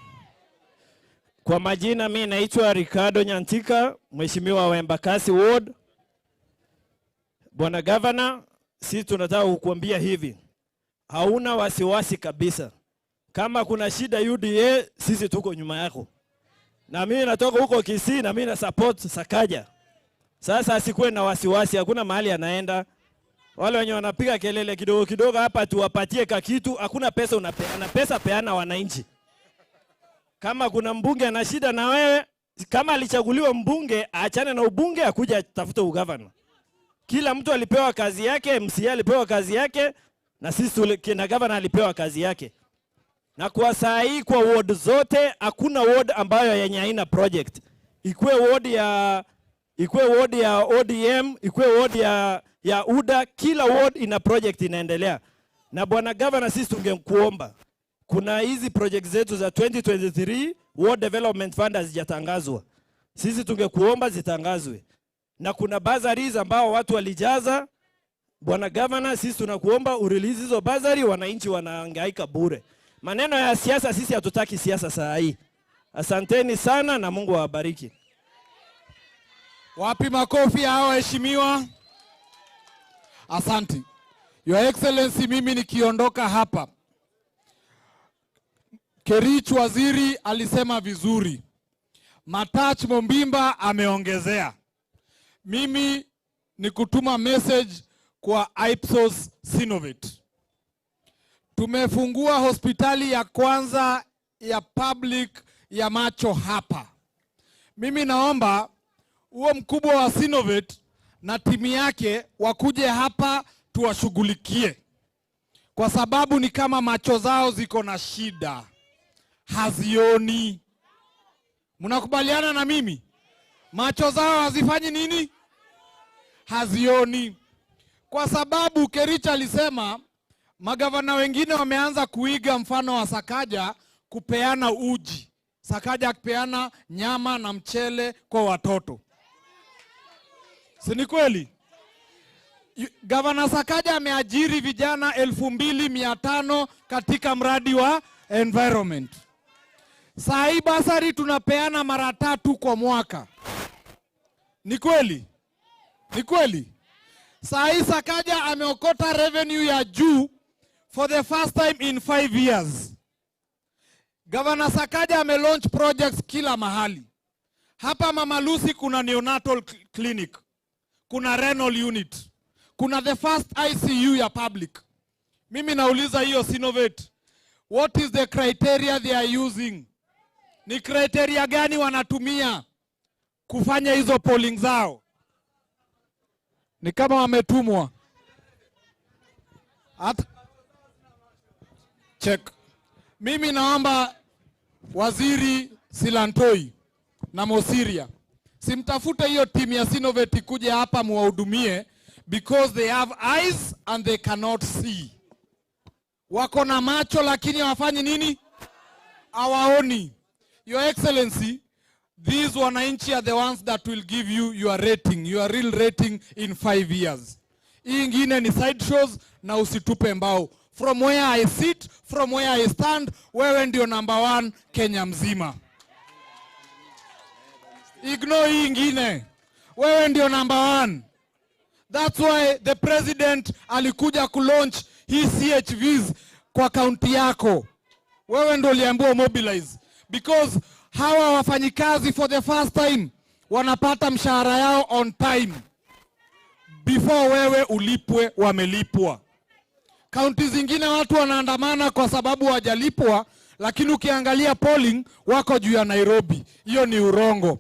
Kwa majina mimi naitwa Ricardo Nyantika, mheshimiwa wa Embakasi Ward. Bwana Governor, sisi tunataka kukuambia hivi. Hauna wasiwasi kabisa. Kama kuna shida UDA, sisi tuko nyuma yako. Na mimi natoka huko Kisii na mimi na support Sakaja. Sasa asikuwe na wasiwasi, hakuna mahali anaenda. Wale wenye wanapiga kelele kidogo hapa tuwapatie kitu, hakuna pesa unapeana, pesa peana wananchi. Kama kuna mbunge ana shida na wewe, kama alichaguliwa mbunge, aachane na ubunge akuja tafuta ugavana. Kila mtu alipewa kazi yake, MCA alipewa kazi yake, na sisi na governor alipewa kazi yake. Na kwa saa hii kwa ward zote hakuna ward ambayo yenye haina project. Ikuwe ward ya ODM, ikuwe ward ya UDA, kila ward ina project inaendelea. Na bwana governor, sisi tungekuomba, kuna hizi project zetu za 2023 Ward Development Fund hazijatangazwa. Sisi tungekuomba zitangazwe. Na kuna bursaries ambao watu walijaza. Bwana governor, sisi tunakuomba urelease hizo bursary, wananchi wanahangaika bure. Maneno ya siasa, sisi hatutaki siasa saa hii. Asanteni sana na Mungu awabariki. Wapi makofi hao heshimiwa? Asante. Your Excellency, mimi nikiondoka hapa, Kerich waziri alisema vizuri. Matach Mombimba ameongezea. Mimi ni kutuma message kwa Ipsos Synovate. Tumefungua hospitali ya kwanza ya public ya macho hapa. Mimi naomba huo mkubwa wa Synovate na timu yake wakuje hapa tuwashughulikie, kwa sababu ni kama macho zao ziko na shida, hazioni. Mnakubaliana na mimi? Macho zao hazifanyi nini? Hazioni. Kwa sababu Kerich alisema magavana wengine wameanza kuiga mfano wa Sakaja kupeana uji. Sakaja akipeana nyama na mchele kwa watoto. Si ni kweli? Gavana Sakaja ameajiri vijana 2500 katika mradi wa environment. Saa hii basari tunapeana mara 3 kwa mwaka. Ni kweli? Ni kweli? Saa hii Sakaja ameokota revenue ya juu for the first time in 5 years. Gavana Sakaja amelaunch projects kila mahali. Hapa Mama Lucy kuna neonatal clinic, kuna renal unit, kuna the first ICU ya public. Mimi nauliza hiyo Synovate, what is the criteria they are using? Ni criteria gani wanatumia kufanya hizo polling zao? Ni kama wametumwa. Check. Mimi naomba waziri Silantoi na Mosiria, simtafute hiyo timu ya Synovate kuja hapa muwahudumie, because they have eyes and they cannot see. Wako na macho lakini hawafanyi nini? Hawaoni. Your Excellency, these wananchi are the ones that will give you your rating, your real rating in 5 years. Hii ingine ni side shows na usitupe mbao. From where I sit, from where I stand, wewe ndio number 1 Kenya mzima. Ignore hii ingine. Wewe ndio number 1. That's why the president alikuja kulaunch hii CHVs kwa kaunti yako. Wewe ndio uliambiwa mobilize. Because hawa wafanyikazi for the first time wanapata mshahara yao on time. Before wewe ulipwe wamelipwa. Kaunti zingine watu wanaandamana kwa sababu hawajalipwa, lakini ukiangalia polling wako juu ya Nairobi. Hiyo ni urongo.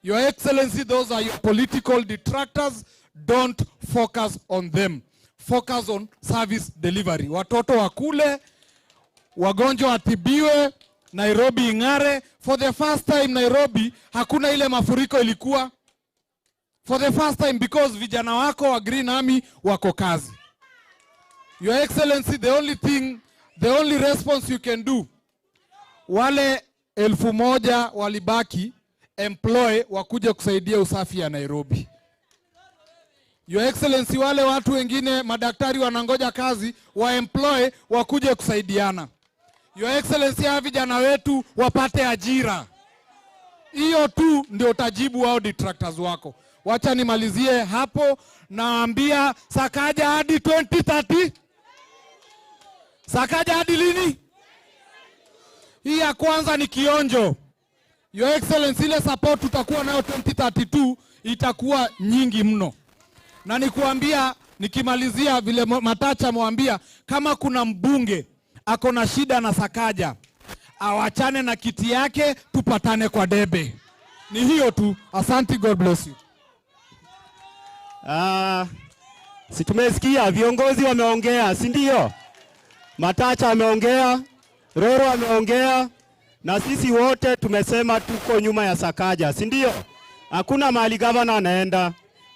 Your Excellency, those are your political detractors. Don't focus on them. Focus on service delivery. Watoto wakule, wagonjwa watibiwe, Nairobi ing'are. For the first time Nairobi hakuna ile mafuriko ilikuwa. For the first time, because vijana wako wa Green Army wako kazi. Your Excellency, the only response you can do, wale 1000 walibaki employ wakuje kusaidia usafi ya Nairobi. Your Excellency, wale watu wengine madaktari wanangoja kazi wa employ wakuje kusaidiana. Your Excellency, hawa vijana wetu wapate ajira. Hiyo tu ndio utajibu wao detractors wako. Wacha nimalizie hapo, naambia Sakaja hadi 2030. Sakaja hadi lini? Hii ya kwanza ni kionjo. Your Excellency, ile support tutakuwa nayo 2032 itakuwa nyingi mno. Na nikuambia, nikimalizia vile Matacha mwambia, kama kuna mbunge ako na shida na Sakaja, awachane na kiti yake, tupatane kwa debe. Ni hiyo tu. Asante, God bless you. Si tumesikia viongozi wameongea, si ndio? Matacha ameongea, Roro ameongea na sisi wote tumesema tuko nyuma ya Sakaja, si ndio? Hakuna mahali gavana anaenda.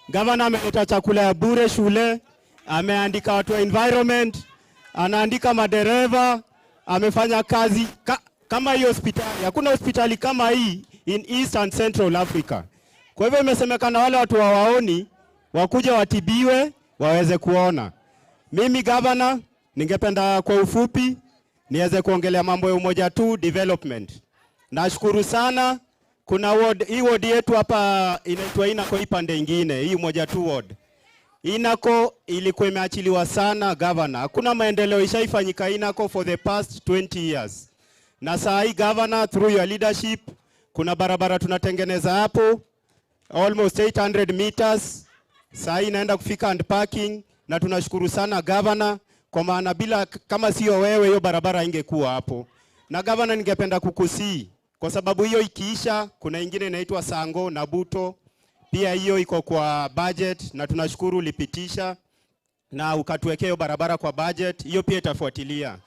Gavana ameleta chakula ya bure shule, ameandika watu wa environment, anaandika madereva, amefanya kazi kama hii hospitali. Hakuna hospitali kama hii in East and Central Africa. Kwa hivyo imesemekana wale watu hawaoni wakuja watibiwe waweze kuona. Mimi gavana ningependa kwa ufupi niweze kuongelea mambo ya Umoja tu development. Nashukuru sana. Kuna ward, hii ward yetu hapa inaitwa Inako, hii pande ingine, hii Umoja tu ward. Inako ilikuwa imeachiliwa sana governor. Hakuna maendeleo ishaifanyika Inako for the past 20 years. Na saa hii governor, through your leadership, kuna barabara tunatengeneza hapo almost 800 meters. Saa hii inaenda kufika and parking, na tunashukuru sana governor kwa maana bila kama sio wewe hiyo barabara ingekuwa hapo. Na governor, ningependa kukusii kwa sababu hiyo ikiisha, kuna ingine inaitwa Sango na Buto, pia hiyo iko kwa budget na tunashukuru ulipitisha na ukatuwekea barabara kwa budget, hiyo pia itafuatilia.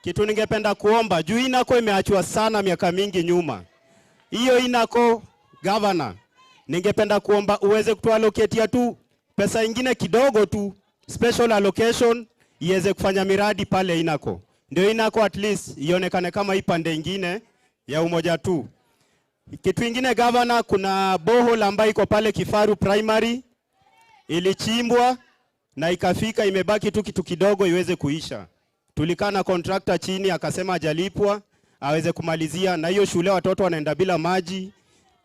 Kitu ningependa kuomba, juu Inako imeachwa sana miaka mingi nyuma. Hiyo Inako governor, ningependa kuomba uweze kutuallocatea tu pesa ingine kidogo tu, special allocation, iweze kufanya miradi pale Inako. Ndio Inako at least ionekane kama hii pande ingine ya Umoja tu. Kitu ingine governor, kuna borehole ambayo iko pale Kifaru Primary ilichimbwa na ikafika, imebaki tu kitu kidogo iweze kuisha. Tulikaa na contractor chini, akasema hajalipwa aweze kumalizia, na hiyo shule watoto wanaenda bila maji,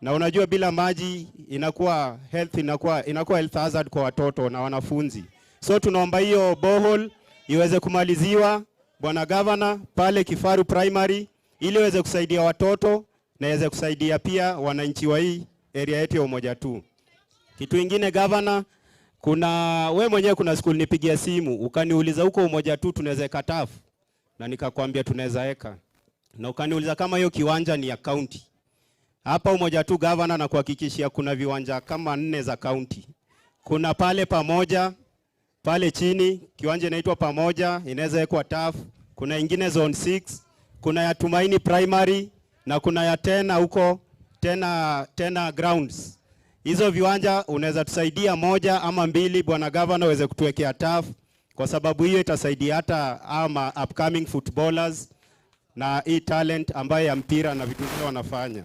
na unajua bila maji inakuwa health hazard kwa watoto na wanafunzi. So tunaomba hiyo borehole iweze kumaliziwa bwana governor pale Kifaru Primary, ili iweze kusaidia watoto na iweze kusaidia pia wananchi wa hii area yetu ya Umoja tu. Kitu ingine governor, we mwenyewe kuna school nipigia simu ukaniuliza huko Umoja tu tunaweza katafu, na nikakwambia tunaweza weka, na ukaniuliza kama hiyo kiwanja ni ya county. Hapa Umoja tu governor, na kuhakikishia kuna viwanja kama 4 za county. Kuna pale Pamoja pale chini kiwanja inaitwa Pamoja, inaweza wekwa TAF. Kuna ingine zone 6, kuna ya Tumaini Primary na kuna ya tena huko tena grounds. Hizo viwanja unaweza tusaidia 1 ama 2 bwana governor uweze kutuwekea TAF, kwa sababu hiyo itasaidia hata ama upcoming footballers na hii talent ambayo ya mpira na vitu vile wanafanya.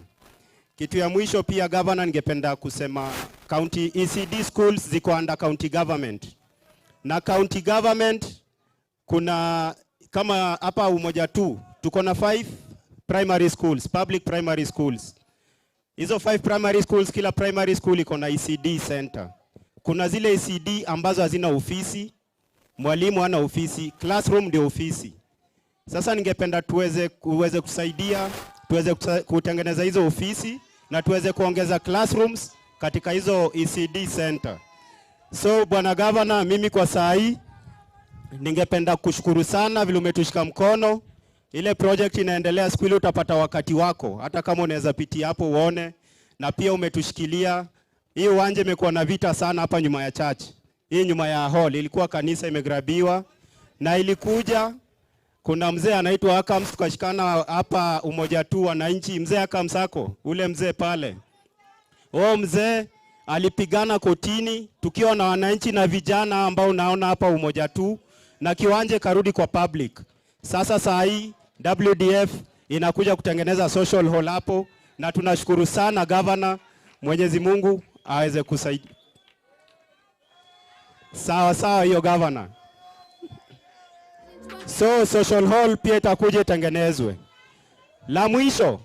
Kitu ya mwisho pia governor, ningependa kusema county ECD schools ziko under county government. Na county government kuna kama hapa Umoja tu tuko na 5 primary schools, public primary schools. Hizo 5 primary schools, kila primary school iko na ECD center. Kuna zile ECD ambazo hazina ofisi, mwalimu hana ofisi, classroom ndio ofisi. Sasa ningependa tuweze kusaidia, tuweze kutengeneza hizo ofisi na tuweze kuongeza classrooms katika hizo ECD center. So bwana governor, mimi kwa saa hii ningependa kushukuru sana vile umetushika mkono. Ile project inaendelea, siku ile utapata wakati wako, hata kama unaweza pitia hapo uone, na pia umetushikilia. Hii uwanja imekuwa na vita sana hapa nyuma ya church. Hii nyuma ya hall ilikuwa kanisa imegrabiwa, na ilikuja kuna mzee anaitwa Akams, tukashikana hapa Umoja tu wananchi, mzee Akams sako, ule mzee pale. Mzee alipigana kotini tukiwa na wananchi na vijana ambao unaona hapa Umoja tu, na kiwanja karudi kwa public. Sasa saa hii WDF inakuja kutengeneza social hall hapo, na tunashukuru sana governor, Mwenyezi Mungu aweze kusaidia. Sawa hiyo governor. So social hall pia itakuja itengenezwe. La mwisho,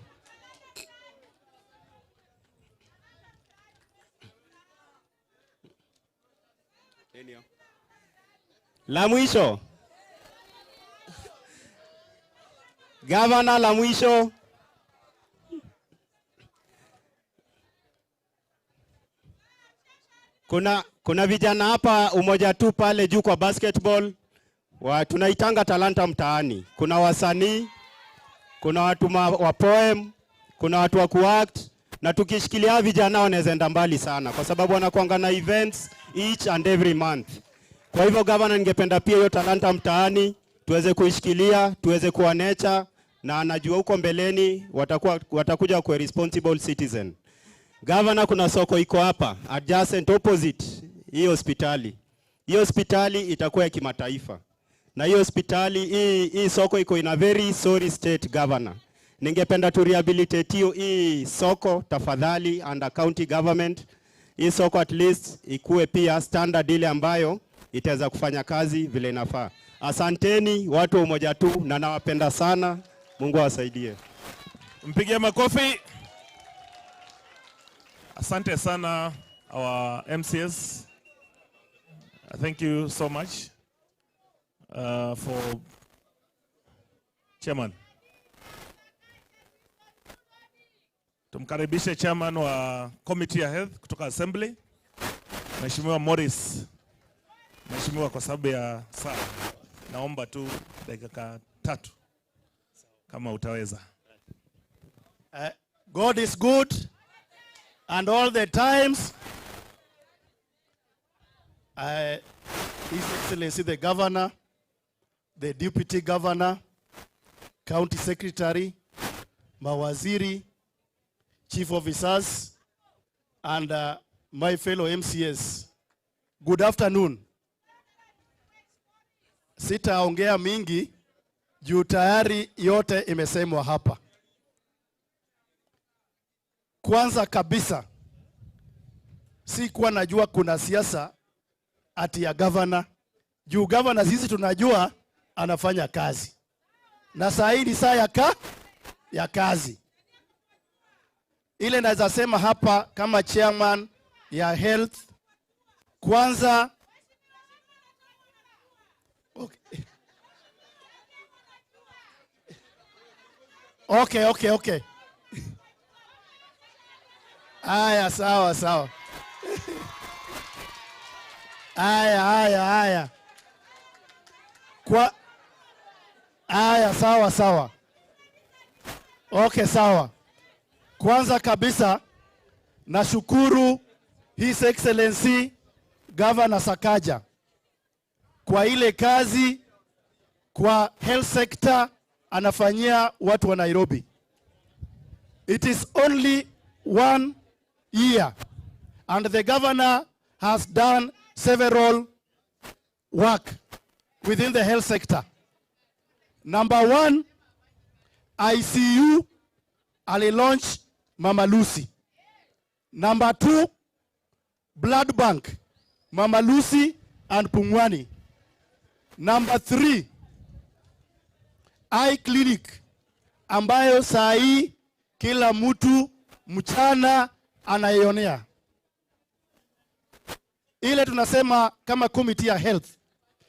governor, la mwisho, kuna vijana hapa Umoja tu pale juu kwa basketball tunaitanga talanta mtaani. Kuna wasanii, kuna watu wa poem, kuna watu wa kuact, na tukishikilia vijana wanaweza enda mbali sana, kwa sababu wanakuanga na events each and every month. Kwa hivyo governor, ningependa pia hiyo talanta mtaani tuweze kuishikilia, tuweze kuwa nature na anajua huko mbeleni watakuja kwa responsible citizen. Governor, kuna soko iko hapa adjacent opposite hii hospitali. Hii hospitali itakuwa ya kimataifa. Na hii hospitali hii soko iko in a very sorry state, Governor. Ningependa tu rehabilitate hii soko tafadhali under county government. Hii soko at least ikuwe pia standard ile ambayo itaweza kufanya kazi vile inafaa. Asanteni watu wa Umoja tu, na nawapenda sana. Mungu awasaidie. Mpigie makofi. Asante sana our MCS. Thank you so much for chairman. Tumkaribishe chairman wa committee ya health kutoka assembly, Mheshimiwa Morris. Mheshimiwa, kwa sababu ya saa naomba tu dakika 3 kama utaweza. God is good and all the times. His Excellency the Governor, the Deputy Governor, County Secretary, mawaziri, Chief Officers, and my fellow MCS. Good afternoon. Sitaongea mingi juu tayari yote imesemwa hapa. Kwanza kabisa, sikuwa najua kuna siasa ati ya governor. Juu governor sisi tunajua anafanya kazi. Na saa hii ni saa ya kazi. Ile naweza sema hapa kama chairman ya health, kwanza Okay. Aya, sawa. Aya. Aya, sawa. Okay, sawa. Kwanza kabisa nashukuru His Excellency Governor Sakaja kwa ile kazi kwa health sector anafanyia watu wa Nairobi. It is only 1 year and the governor has done several work within the health sector. Number 1, ICU alilaunch Mama Lucy. Number 2, blood bank Mama Lucy and Pumwani. Number 3, eye clinic ambayo saa hii kila mtu mchana anaionea. Ile tunasema kama committee ya health,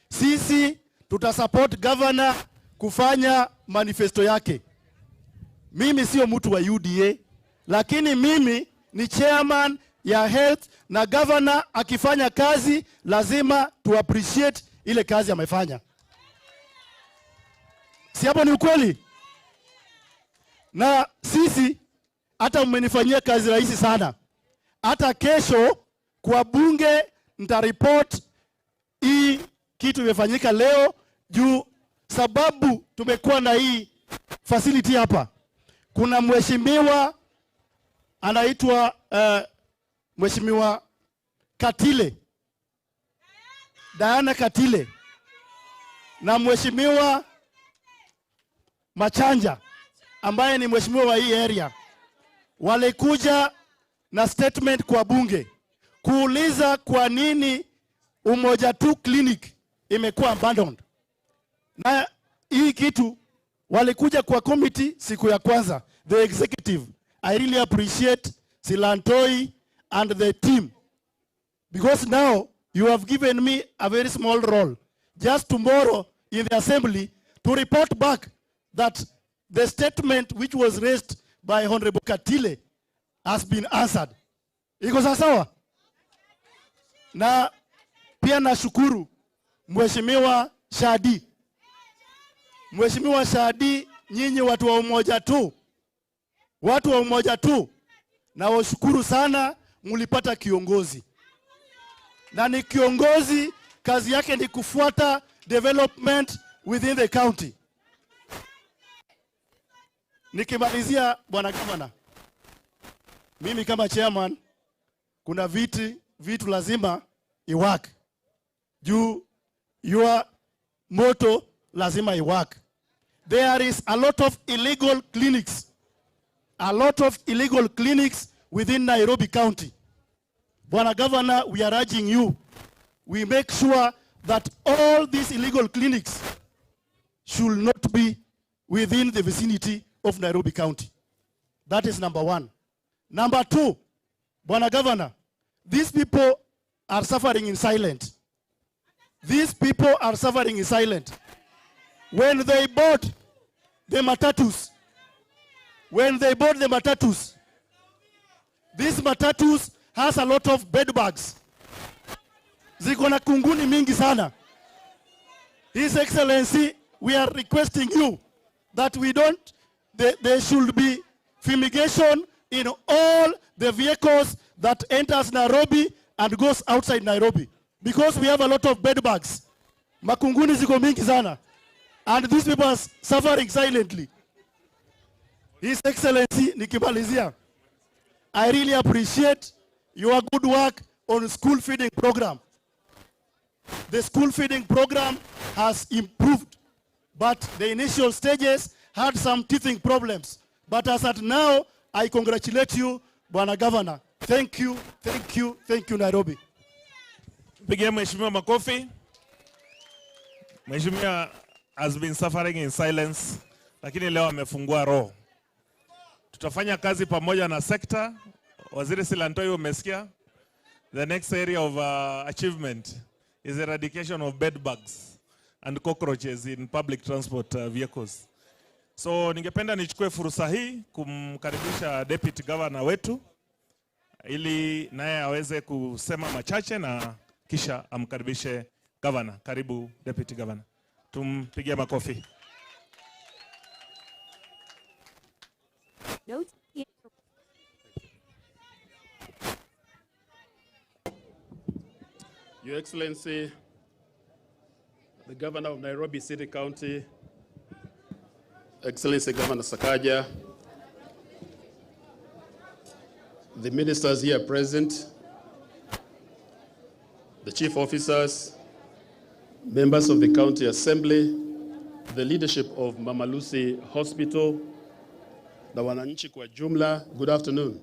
sisi tutasupport governor kufanya manifesto yake. Mimi sio mtu wa UDA, lakini mimi ni chairman ya health, na governor akifanya kazi lazima tu appreciate ile kazi amefanya. Si hapo ni ukweli? Na sisi hata mmenifanyia kazi rahisi sana. Hata kesho kwa bunge nitareport hii kitu imefanyika leo, juu sababu tumekuwa na hii facility hapa. Kuna mheshimiwa anaitwa Mheshimiwa Katile, Diana Katile, na Mheshimiwa Machanja ambaye ni mheshimiwa wa hii area, walikuja na statement kwa bunge kuuliza kwa nini Umoja tu clinic imekuwa abandoned. Na hii kitu walikuja kwa committee siku ya kwanza, the executive. I really appreciate Silantoi and the team, because now you have given me a very small role. Just tomorrow in the assembly to report back that the statement which was raised by Honorable Katile has been answered. Iko sawa? Na pia nashukuru Mheshimiwa Shadi. Mheshimiwa Shadi, nyinyi watu wa Umoja tu. Watu wa Umoja tu, na washukuru sana, mulipata kiongozi. Na ni kiongozi, kazi yake ni kufuata development within the county. Nikimalizia bwana governor, mimi kama chairman, kuna vitu lazima iwork. Juu your motto lazima iwork. There is a lot of illegal clinics. A lot of illegal clinics within Nairobi County. Bwana Governor, we are urging you, we make sure that all these illegal clinics should not be within the vicinity of Nairobi County. That is number one. Number two, Bwana Governor, these people are suffering in silence. These people are suffering in silence. When they bought the matatus, these matatus has a lot of bed bugs. Ziko na kunguni mingi sana. His Excellency, we are requesting you that there should be fumigation in all the vehicles that enters Nairobi and goes outside Nairobi. Because we have a lot of bed bugs. Makunguni ziko mingi sana. And these people are suffering silently. His Excellency, nikimalizia, I really appreciate your good work on school feeding program. The school feeding program has improved, but the initial stages had some teething problems. But as at now, I congratulate you, Bwana Governor. Thank you, thank you, thank you, Nairobi. Pigia Mheshimiwa makofi. Mheshimiwa has been suffering in silence, lakini leo amefungua roho. Tutafanya kazi pamoja na sekta. Waziri Silantoi umesikia. The next area of achievement is eradication of bed bugs and cockroaches in public transport vehicles. So ningependa nichukue fursa hii kumkaribisha Deputy Governor wetu ili naye aweze kusema machache na kisha amkaribishe Governor. Karibu Deputy Governor. Tumpigie makofi. Your Excellency, the Governor of Nairobi City County, Excellency Governor Sakaja, the ministers here present, the chief officers, members of the County Assembly, the leadership of Mama Lucy Hospital, na wananchi kwa jumla, good afternoon.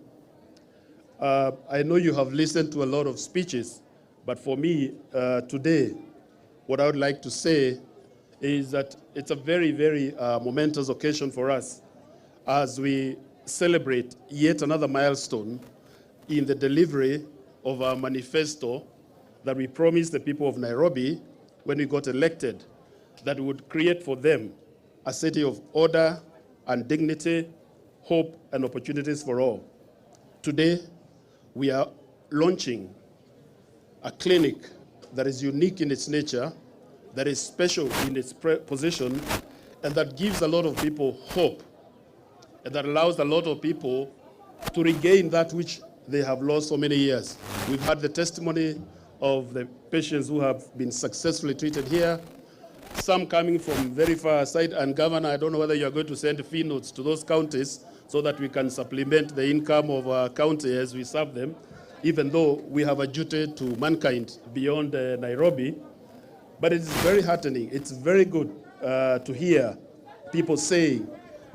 I know you have listened to a lot of speeches, but for me, today, what I would like to say is that it's a very, very momentous occasion for us as we celebrate yet another milestone in the delivery of our manifesto that we promised the people of Nairobi when we got elected, that would create for them a city of order and dignity, hope and opportunities for all. Today, we are launching a clinic that is unique in its nature, that is special in its position, and that gives a lot of people hope, and that allows a lot of people to regain that which they have lost for many years. We've had the testimony of the patients who have been successfully treated here, some coming from very far aside. And Governor, I don't know whether you are going to send fee notes to those counties so that we can supplement the income of our county as we serve them, even though we have a duty to mankind beyond Nairobi. But it's very heartening. It's very good to hear people saying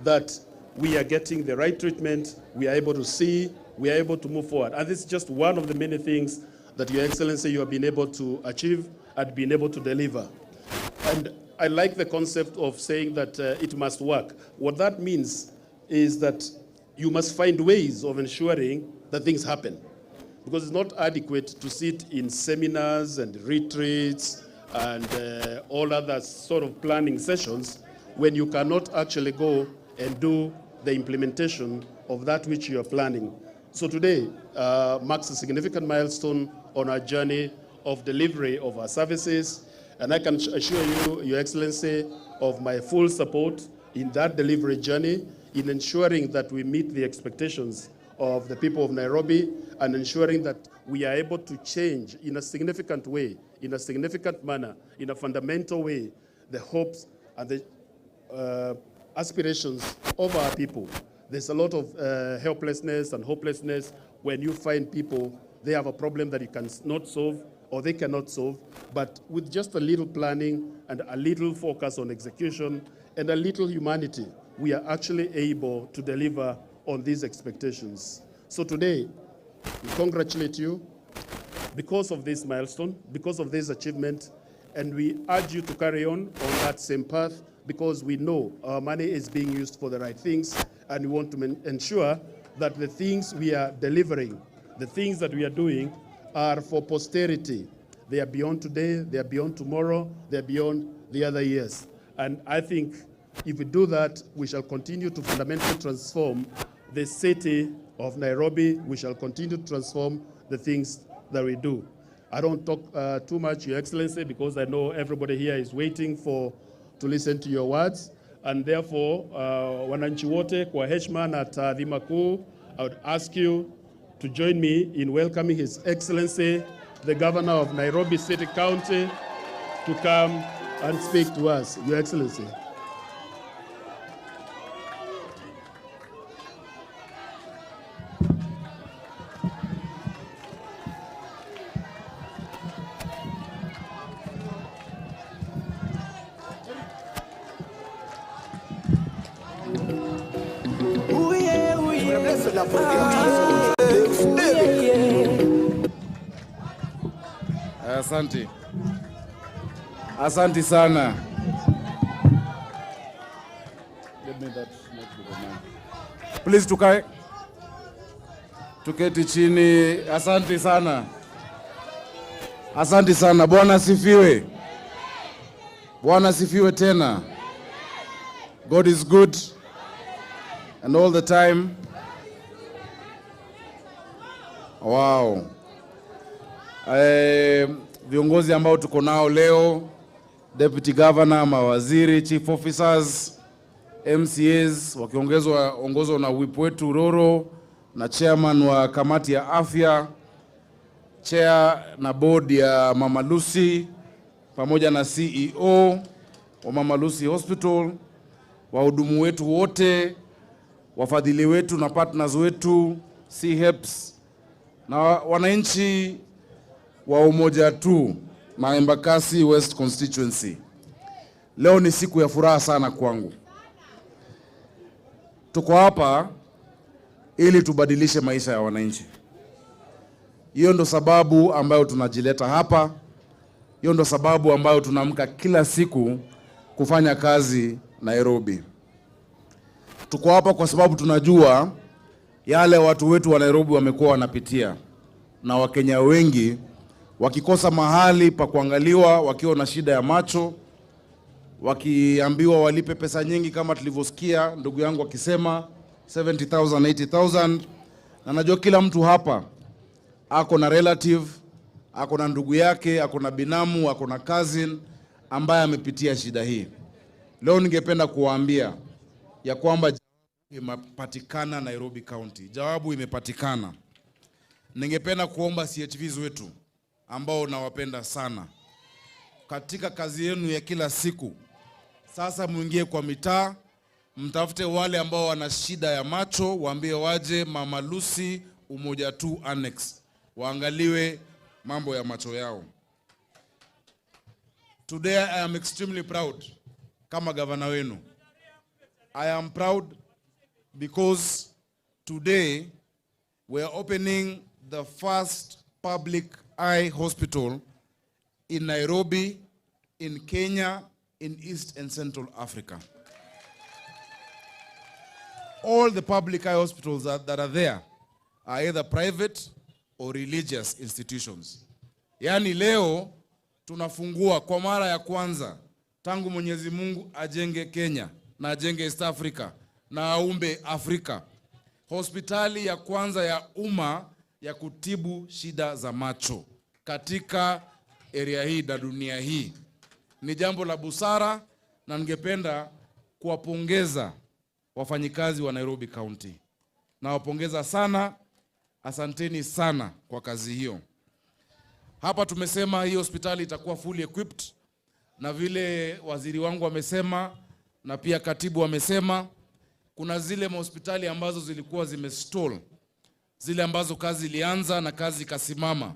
that we are getting the right treatment, we are able to see, we are able to move forward. And this is just one of the many things that Your Excellency, you have been able to achieve and been able to deliver. And I like the concept of saying that it must work. What that means is that you must find ways of ensuring that things happen. Because it's not adequate to sit in seminars and retreats and all other sort of planning sessions when you cannot actually go and do the implementation of that which you are planning. So today marks a significant milestone on our journey of delivery of our services, and I can assure you, Your Excellency, of my full support in that delivery journey, in ensuring that we meet the expectations of the people of Nairobi and ensuring that we are able to change in a significant way, in a significant manner, in a fundamental way, the hopes and the aspirations of our people. There's a lot of helplessness and hopelessness when you find people, they have a problem that you cannot solve or they cannot solve, but with just a little planning and a little focus on execution and a little humanity, we are actually able to deliver on these expectations. So today, we congratulate you because of this milestone, because of this achievement, and we urge you to carry on that same path, because we know our money is being used for the right things, and we want to ensure that the things we are delivering, the things that we are doing, are for posterity. They are beyond today, they are beyond tomorrow, they are beyond the other years. And I think if we do that, we shall continue to fundamentally transform the city of Nairobi. We shall continue to transform the things that we do. I don't talk too much, Your Excellency, because I know everybody here is waiting to listen to your words. And therefore, wananchi wote kwa heshima na taadhima kuu, I would ask you to join me in welcoming His Excellency, the Governor of Nairobi City County, to come and speak to us. Your Excellency. Asante. Asante sana. Please tukae. Tuketi chini. Asante sana. Asante sana. Bwana asifiwe. Bwana asifiwe tena. God is good and all the time. Wow. Viongozi ambao tuko nao leo, Deputy Governor, mawaziri, Chief Officers, MCAs, wakiongozwa na whip wetu Roro, na Chairman wa kamati ya afya, Chair na board ya Mama Lucy, pamoja na CEO wa Mama Lucy Hospital, wahudumu wetu wote, wafadhili wetu na partners wetu, CHEPS, na wananchi wa Umoja tu na Embakasi West Constituency. Leo ni siku ya furaha sana kwangu. Tuko hapa ili tubadilishe maisha ya wananchi. Hiyo ndo sababu ambayo tunajileta hapa. Hiyo ndo sababu ambayo tunaamka kila siku kufanya kazi Nairobi. Tuko hapa kwa sababu tunajua yale watu wetu wa Nairobi wamekuwa wanapitia, na Wakenya wengi wakikosa mahali pa kuangaliwa, wakiwa na shida ya macho, wakiambiwa walipe pesa nyingi kama tulivyosikia ndugu yangu akisema 70,000, 80,000. Na najua kila mtu hapa ako na relative, ako na ndugu yake, ako na binamu, ako na cousin ambaye amepitia shida hii. Leo ningependa kuwaambia ya kwamba imepatikana Nairobi County. Jawabu imepatikana. Ningependa kuomba CHVs wetu ambao nawapenda sana, katika kazi yenu ya kila siku, sasa muingie kwa mitaa, mtafute wale ambao wana shida ya macho, waambie waje Mama Lucy Umoja 2 Annex, waangaliwe mambo ya macho yao. Today I am extremely proud kama gavana wenu. I am proud because today we are opening the first public eye hospital in Nairobi, in Kenya, in East and Central Africa. All the public eye hospitals that are there are either private or religious institutions. Yani leo tunafungua kwa mara ya kwanza tangu Mwenyezi Mungu ajenge Kenya na ajenge East Africa na aumbe Afrika, hospitali ya kwanza ya umma ya kutibu shida za macho katika area hii na dunia hii. Ni jambo la busara, na ningependa kuwapongeza wafanyikazi wa Nairobi County. Na wapongeza sana, asanteni sana kwa kazi hiyo. Hapa tumesema hii hospitali itakuwa fully equipped, na vile waziri wangu amesema, na pia katibu amesema kuna zile hospitali ambazo zilikuwa zimestall, zile ambazo kazi ilianza na kazi ikasimama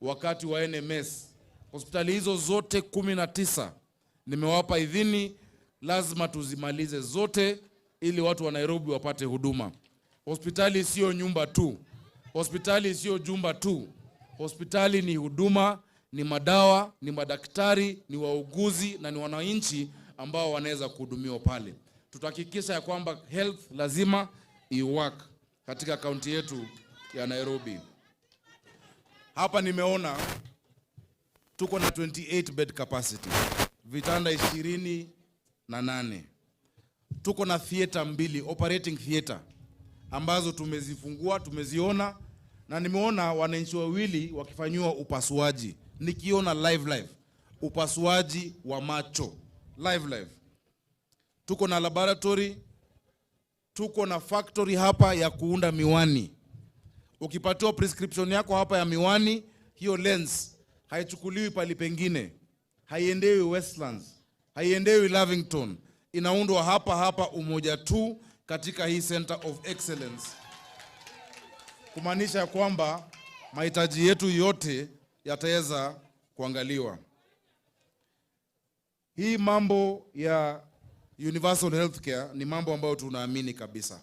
wakati wa NMS. Hospitali hizo zote 19 nimewapa idhini, lazima tuzimalize zote ili watu wa Nairobi wapate huduma. Hospitali sio nyumba tu. Hospitali sio jumba tu. Hospitali ni huduma, ni madawa, ni madaktari, ni wauguzi na ni wananchi ambao wanaweza kuhudumiwa pale. Tutahakikisha ya kwamba health lazima iwork katika kaunti yetu ya Nairobi. Hapa nimeona tuko na 28 bed capacity, vitanda 28. Tuko na theater 2, operating theater, ambazo tumezifungua, tumeziona, na nimeona wananchi wawili wakifanyiwa upasuaji. Nikiona live upasuaji wa macho live. Tuko na laboratory, tuko na factory hapa ya kuunda miwani. Ukipatiwa prescription yako hapa ya miwani, hiyo lens haichukuliwi pali pengine, haiendewi Westlands, haiendewi Lavington, inaundwa hapa Umoja tu katika hii Center of Excellence, kumaanisha kwamba mahitaji yetu yote yataweza kuangaliwa. Hii mambo ya universal healthcare ni mambo ambayo tunaamini kabisa.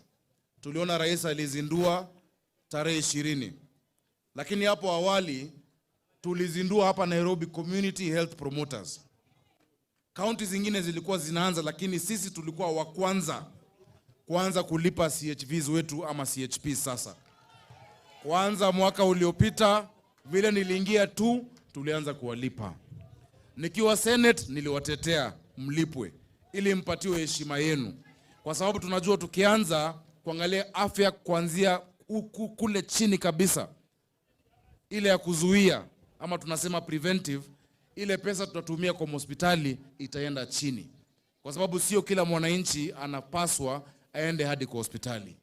Tuliona rais alizindua tarehe 20, lakini hapo awali tulizindua hapa Nairobi community health promoters. County zingine zilikuwa zinaanza, lakini sisi tulikuwa wa kwanza kulipa CHVs wetu ama CHP. Sasa kwanza mwaka uliopita vile niliingia tu tulianza kuwalipa. Nikiwa Senate niliwatetea mlipwe ili mpatiwe heshima yenu, kwa sababu tunajua tukianza kuangalia afya kuanzia kule chini kabisa, ile ya kuzuia ama tunasema preventive, ile pesa tutatumia kwa hospitali itaenda chini, kwa sababu sio kila mwananchi anapaswa aende hadi kwa hospitali.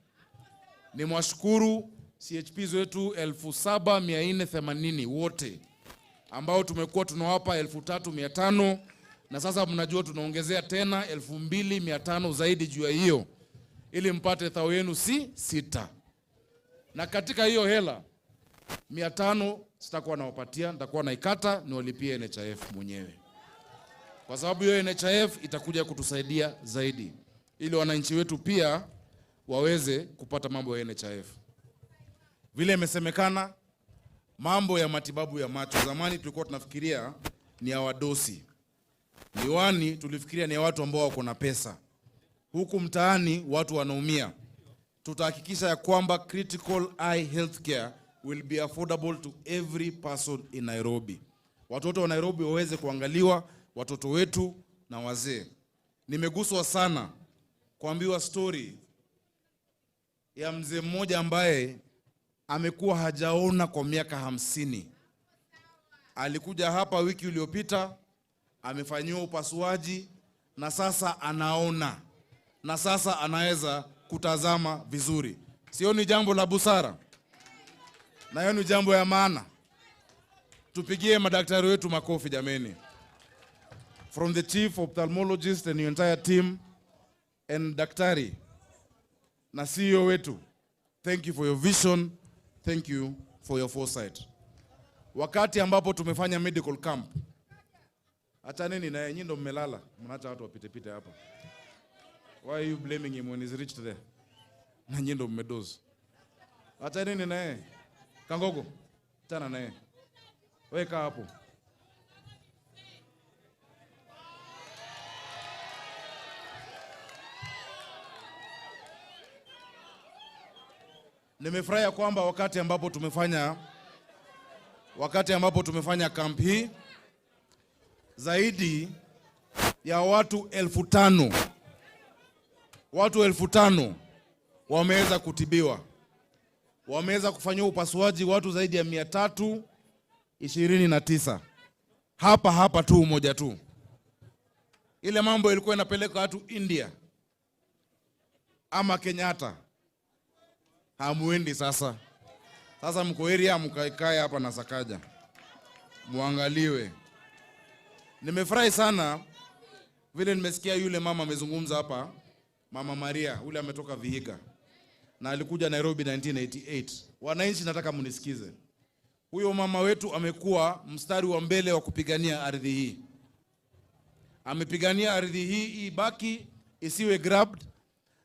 Nimwashukuru CHPs wetu 7480 wote ambao tumekuwa tunawapa 3500, na sasa mnajua tunaongezea tena 2500 zaidi juu ya hiyo ili mpate thao yenu si 6. Na katika hiyo hela 500 sitakuwa nawapatia, nitakuwa naikata niwalipie NHIF mwenyewe, kwa sababu hiyo NHIF itakuja kutusaidia zaidi ili wananchi wetu pia waweze kupata mambo ya NHIF. Vile imesemekana mambo ya matibabu ya macho, zamani tulikuwa tunafikiria ni ya wadosi. Miwani tulifikiria ni ya watu ambao wako na pesa. Huku mtaani watu wanaumia. Tutahakikisha ya kwamba critical eye healthcare will be affordable to every person in Nairobi. Watoto wa Nairobi waweze kuangaliwa, watoto wetu na wazee. Nimeguswa sana kuambiwa story ya mzee mmoja ambaye amekuwa hajaona kwa miaka 50. Alikuja hapa wiki iliyopita, amefanyiwa upasuaji na sasa anaona, na sasa anaweza kutazama vizuri. Sio ni jambo la busara? Na hiyo ni jambo ya maana. Tupigie madaktari wetu makofi jameni. From the chief ophthalmologist and your entire team and daktari na CEO wetu, thank you for your vision, thank you for your foresight. Wakati ambapo tumefanya medical camp, hata nini na nyinyi ndo mmelala, mnaacha watu wapite hapa. Why are you blaming him when he's reached there? Na nyinyi ndo mmedoze. Hata nini na yeye? Kangogo, tana na yeye. Weka hapo. Nimefurahia kwamba wakati ambapo tumefanya camp hii, zaidi ya watu 1500 wameweza kutibiwa. Wameweza kufanyiwa upasuaji watu zaidi ya 329. Hapa tu Umoja tu. Ile mambo ilikuwa inapeleka watu India ama Kenyatta, hamuendi sasa. Sasa mko area mkaikae hapa na Sakaja, muangaliwe. Nimefurahi sana Vile nimesikia yule mama amezungumza hapa, Mama Maria, ule ametoka Vihiga na alikuja Nairobi 1988. Wananchi nataka munisikize. Huyo mama wetu amekuwa mstari wa mbele wa kupigania ardhi hii. Amepigania ardhi hii ibaki, isiwe grabbed,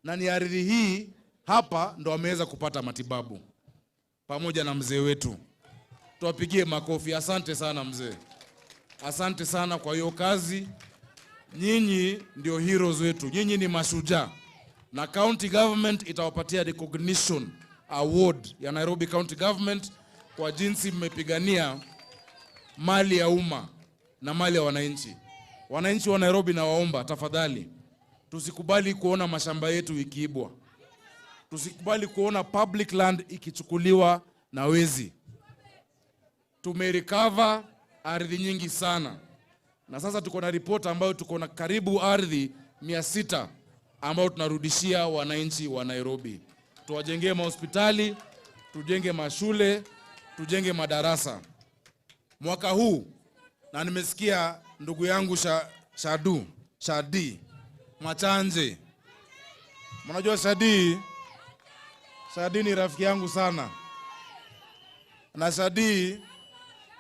na ni ardhi hii hapa ndo ameweza kupata matibabu. Pamoja na mzee wetu. Tuwapigie makofi. Asante sana mzee. Asante sana kwa hiyo kazi. Nyinyi ndio heroes wetu. Nyinyi ni mashujaa. Na county government itawapatia recognition award ya Nairobi County Government kwa jinsi mmepigania mali ya umma na mali ya wananchi. Wananchi wa Nairobi na waomba tafadhali, tusikubali kuona mashamba yetu ikiibwa. Tusikubali kuona public land ikichukuliwa na wezi. Tumerecover ardhi nyingi sana. Na sasa tuko na report ambayo tuko na karibu ardhi 600 ambayo tunarudishia wananchi wa Nairobi. Tuwajengee mahospitali, tujenge mashule, tujenge madarasa. Mwaka huu, na nimesikia ndugu yangu Shadi Machanje. Mnajua Shadi ni rafiki yangu sana. Na Shadi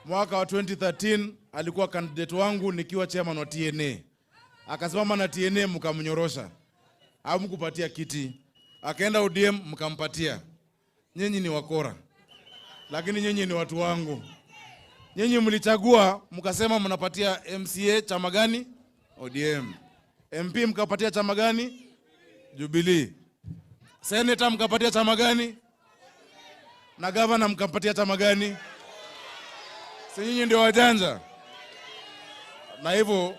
mwaka wa 2013 alikuwa candidate wangu nikiwa chairman wa TNA. Akasimama na TNA mkamnyorosha. Au mkupatia kiti. Akaenda ODM mkampatia. Nyinyi ni wakora. Lakini nyinyi ni watu wangu. Nyinyi mlichagua mkasema mnapatia MCA chama gani? ODM. MP mkapatia chama gani? Jubilee. Senator mkapatia chama gani? Na governor mkapatia chama gani? Si nyinyi ndio wajanja. Na hivyo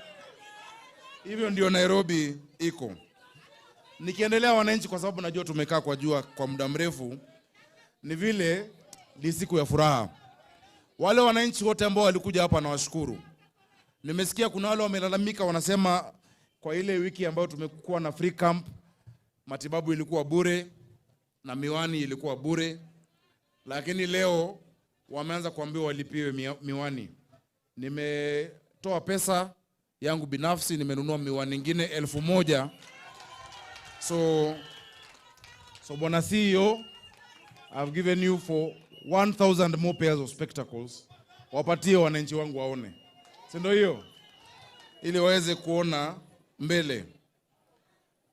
ndio Nairobi iko. Nikiendelea wananchi, kwa sababu najua tumekaa kwa jua kwa muda mrefu, ni vile ni siku ya furaha. Wale wananchi wote ambao walikuja hapa na washukuru. Nimesikia kuna wale wamelalamika, wanasema kwa ile wiki ambayo tumekuwa na free camp, matibabu ilikuwa bure na miwani ilikuwa bure. Lakini leo wameanza kuambiwa walipiwe miwani. Nimetoa pesa yangu binafsi, nimenunua miwani nyingine 1000. So bwana CEO, I've given you for 1000 more pairs of spectacles. Wapatie wananchi wangu waone. Si ndio hiyo? Ili waweze kuona mbele.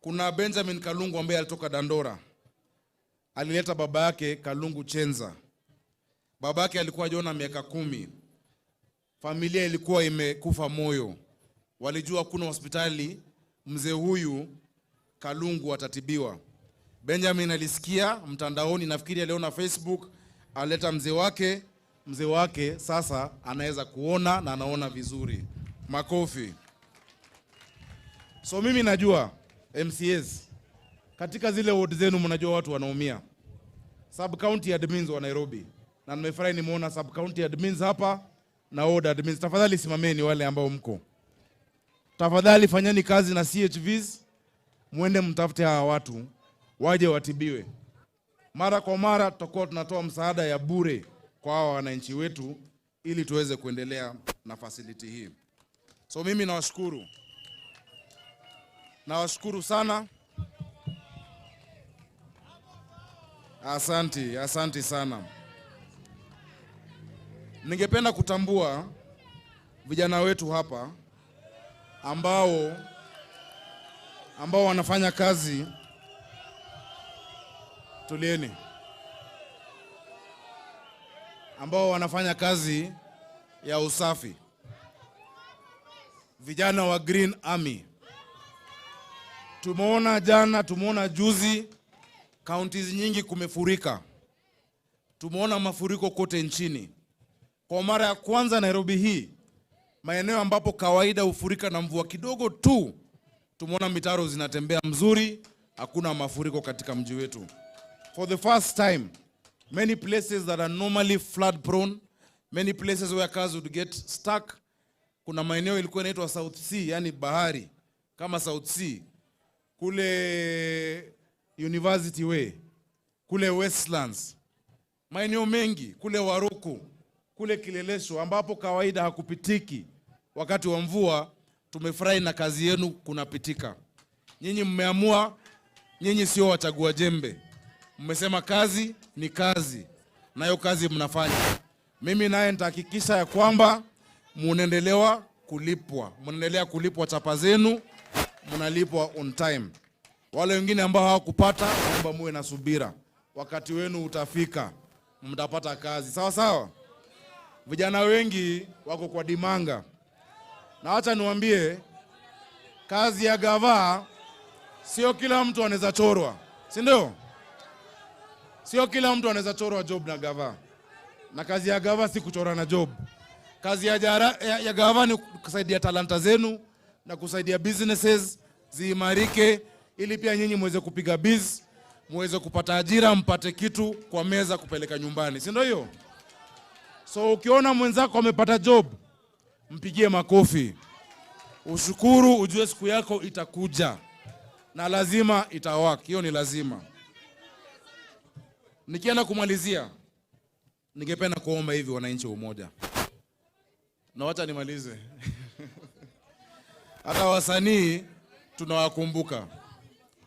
Kuna Benjamin Kalungu ambaye alitoka Dandora. Alileta baba yake Kalungu Chenza. Baba yake alikuwa hajaona miaka 10. Familia ilikuwa imekufa moyo. Walijua kuna hospitali mzee huyu Kalungu atatibiwa. Benjamin alisikia mtandaoni, nafikiri aliona Facebook, aleta mzee wake sasa anaweza kuona na anaona vizuri. Makofi. So mimi najua MCAs katika zile ward zenu mnajua watu wanaumia. Sub county admins wa Nairobi. Na nimefurahi nimeona sub county admins hapa na ward admins. Tafadhali simameni wale ambao mko. Tafadhali fanyeni kazi na CHVs. Muende mtafute hawa watu waje watibiwe. Mara kwa mara tutakuwa tunatoa msaada ya bure kwa hawa wananchi wetu ili tuweze kuendelea na facility hii. So mimi nawashukuru. Nawashukuru sana. Asante sana. Ningependa kutambua vijana wetu hapa ambao wanafanya kazi. Tulieni. Ambao wanafanya kazi ya usafi. Vijana wa Green Army. Tumeona jana, tumeona juzi, counties nyingi kumefurika. Tumeona mafuriko kote nchini. Kwa mara ya kwanza Nairobi hii, maeneo ambapo kawaida hufurika na mvua kidogo tu, tumeona mitaro zinatembea mzuri, hakuna mafuriko katika mji wetu. For the first time, many places that are normally flood prone, many places where cars would get stuck, kuna maeneo ilikuwa inaitwa South Sea, yani bahari, kama South Sea, kule University Way, kule Westlands, maeneo mengi, kule Waruku, kule Kileleshwa, ambapo kawaida hakupitiki wakati wa mvua, tumefurahi na kazi yenu kunapitika. Nyinyi mmeamua, nyinyi sio wachagua jembe. Mmesema kazi ni kazi, na hiyo kazi mnafanya. Mimi naye nitahakikisha ya kwamba mnaendelea kulipwa chapa zenu, mnalipwa on time. Wale wengine ambao hawakupata, naomba muwe na subira. Wakati wenu utafika, mtapata kazi. Sawa sawa? Vijana wengi wako kwa dimanga. Na acha niwaambie, kazi ya gava sio kila mtu anaweza chorwa. Si ndio? Sio kila mtu anaweza chorwa job na gava. Na kazi ya gava si kuchora na job. Kazi ya gava ni kusaidia talanta zenu na kusaidia businesses ziimarike, ili pia nyinyi muweze kupiga biz, muweze kupata ajira, mpate kitu kwa meza kupeleka nyumbani. Si ndio hiyo? So ukiona mwenzako amepata job, mpigie makofi. Ushukuru, ujue siku yako itakuja. Na lazima itawaki. Hiyo ni lazima. Nikienda kumalizia, ningependa kuomba hivi wananchi wa Umoja. Na wacha nimalize. Hata wasanii tunawakumbuka.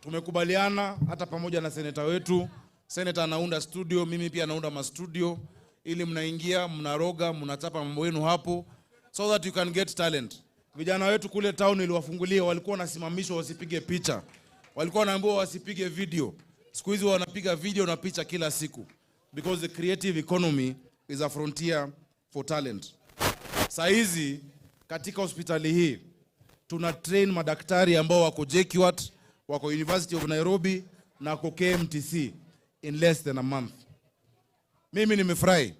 Tumekubaliana hata pamoja na seneta wetu. Seneta anaunda studio, mimi pia naunda mastudio, ili mnaingia, mnaroga, mnachapa mambo yenu hapo, so that you can get talent. Vijana wetu kule town iliwafungulia, walikuwa wanasimamishwa wasipige picha. Walikuwa wanaambiwa wasipige video. Siku hizi wanapiga video na picha kila siku. Because the creative economy is a frontier for talent. Saa hizi katika hospitali hii tuna train madaktari ambao wako JKUAT, wako University of Nairobi na wako KMTC in less than a month. Mimi nimefurahi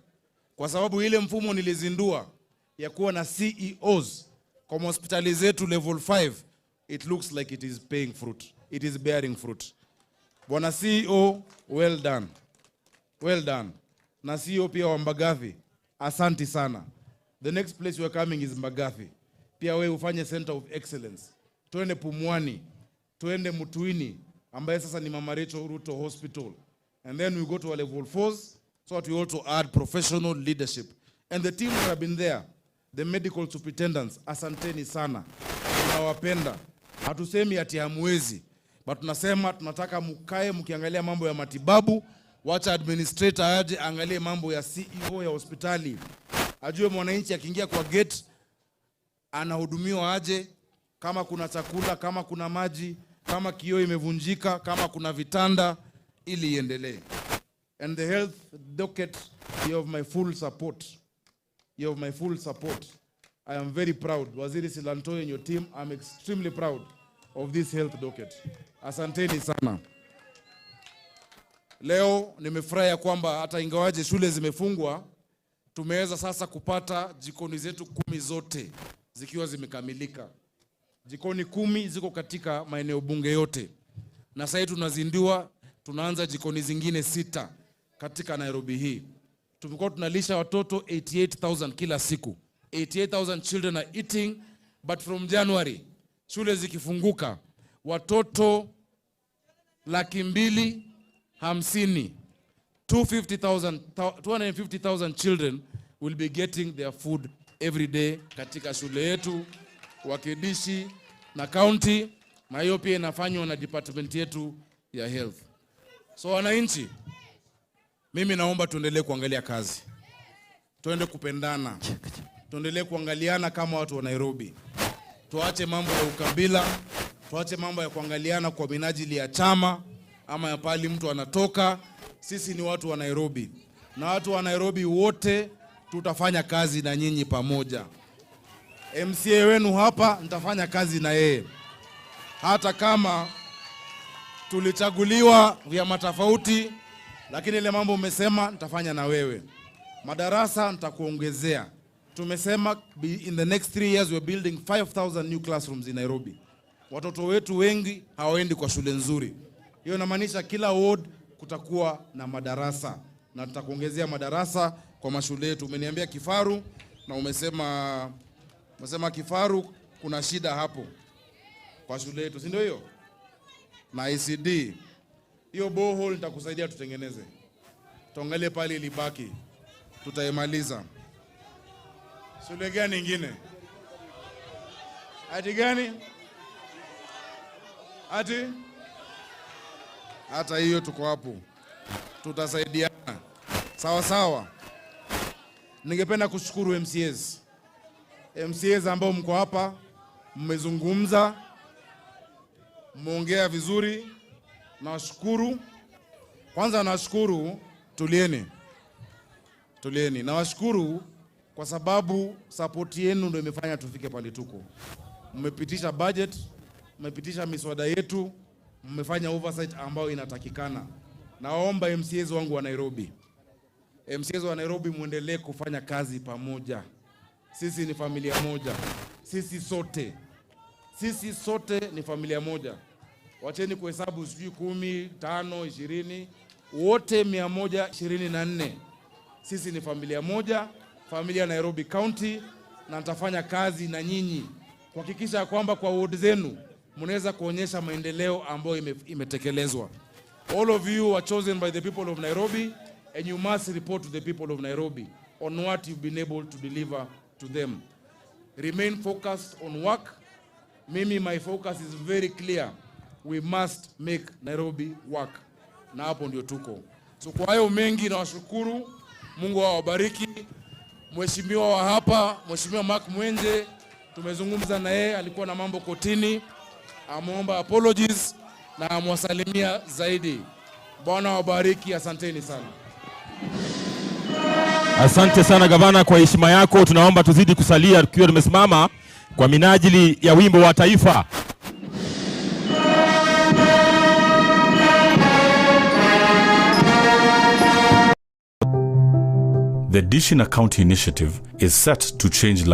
kwa sababu ile mfumo nilizindua ya kuwa na CEOs kwa hospitali zetu level 5, it looks like it is paying fruit. It is bearing fruit. Bwana CEO, well done. Well done. Na CEO pia wa Embakasi, asanti sana. The next place we are coming is Embakasi. Pia wewe ufanye center of excellence. Tuende Pumwani, tuende Mutuini, ambaye sasa ni Mama Rachel Ruto Hospital. And then we go to our level 4s, so that we also add professional leadership. And the teams that have been there, the medical superintendents, asanteni sana. Tunawapenda. Hatusemi ati hamwezi, but tunasema tunataka mkae mkiangalia mambo ya matibabu. Wacha administrator aje angalie mambo ya CEO ya hospitali. Ajue mwananchi akiingia kwa gate anahudumiwa aje, kama kuna chakula, kama kuna maji, kama kioo imevunjika, kama kuna vitanda, ili iendelee. And the health docket, you have my full support. You have my full support. I am very proud. Waziri Silantoe and your team, I'm extremely proud of this health docket. Asanteni sana. Leo nimefurahi kwamba hata ingawaje shule zimefungwa, tumeweza sasa kupata jikoni zetu 10 zote zikiwa zimekamilika. Jikoni 10 ziko katika maeneo bunge yote. Na sasa tunazindua, tunaanza jikoni zingine 6 katika Nairobi hii. Tumekuwa tunalisha watoto 88,000 kila siku. 88,000 children are eating, but from January, shule zikifunguka, watoto 250,000, 250,000 children will be getting their food every day katika shule yetu, wakidishi na county, na hiyo pia inafanywa na department yetu ya health. So wananchi, mimi naomba tuendelee kuangalia kazi. Tuende kupendana. Tuendelee kuangaliana kama watu wa Nairobi. Tuache mambo ya ukabila, tuache mambo ya kuangaliana kwa minajili ya chama ama ya pali mtu anatoka. Sisi ni watu wa Nairobi. Na watu wa Nairobi wote tutafanya kazi na nyinyi pamoja. MCA wenu hapa nitafanya kazi na yeye. Hata kama tulichaguliwa vyama tofauti, lakini ile mambo umesema nitafanya na wewe. Madarasa nitakuongezea. Tumesema in the next 3 years we're building 5,000 new classrooms in Nairobi. Watoto wetu wengi hawaendi kwa shule nzuri. Hiyo inamaanisha kila ward kutakuwa na madarasa, na tutakuongezea madarasa kwa mashule yetu. Umeniambia Kifaru na umesema Kifaru kuna shida hapo kwa shule yetu, si ndio hiyo? Na ICD. Hiyo borehole nitakusaidia tutengeneze. Tuangalie pale ilibaki. Tutaimaliza. Shule gani nyingine? Ati gani? Ati? Hata hiyo tuko hapo. Tutasaidiana. Sawa sawa. Ningependa kushukuru MCAs. MCAs ambao mko hapa, mmezungumza, mmeongea vizuri. Nawashukuru. Kwanza nashukuru, tulieni. Tulieni. Nawashukuru kwa sababu support yenu ndio imefanya tufike pale tuko. Mmepitisha budget, mmepitisha miswada yetu, mmefanya oversight ambayo inatakikana. Naomba MCAs wangu wa Nairobi. MCAs wa Nairobi muendelee kufanya kazi pamoja. Sisi ni familia moja. Sisi sote ni familia moja. Wacheni kuhesabu sijui 10, 5, 20, wote 124. Sisi ni familia moja, familia Nairobi County, na nitafanya kazi na nyinyi kuhakikisha kwamba kwa ward zenu mnaweza kuonyesha maendeleo ambayo imetekelezwa. All of you are chosen by the people of Nairobi and you must report to the people of Nairobi on what you've been able to deliver to them. Remain focused on work. My focus is very clear. We must make Nairobi work. Na hapo ndio tuko. So kwa hayo mengi na washukuru. Mungu awabariki. Mheshimiwa wa hapa, Mheshimiwa Mark Mwenje, tumezungumza na yeye, alikuwa na mambo kotini. Ameomba apologies na amwasalimia zaidi. Bwana wabariki, asanteni sana. Asante sana gavana kwa heshima yako. Tunaomba tuzidi kusalia tukiwa tumesimama kwa minajili ya wimbo wa taifa. The Dishina County initiative is set to change lives.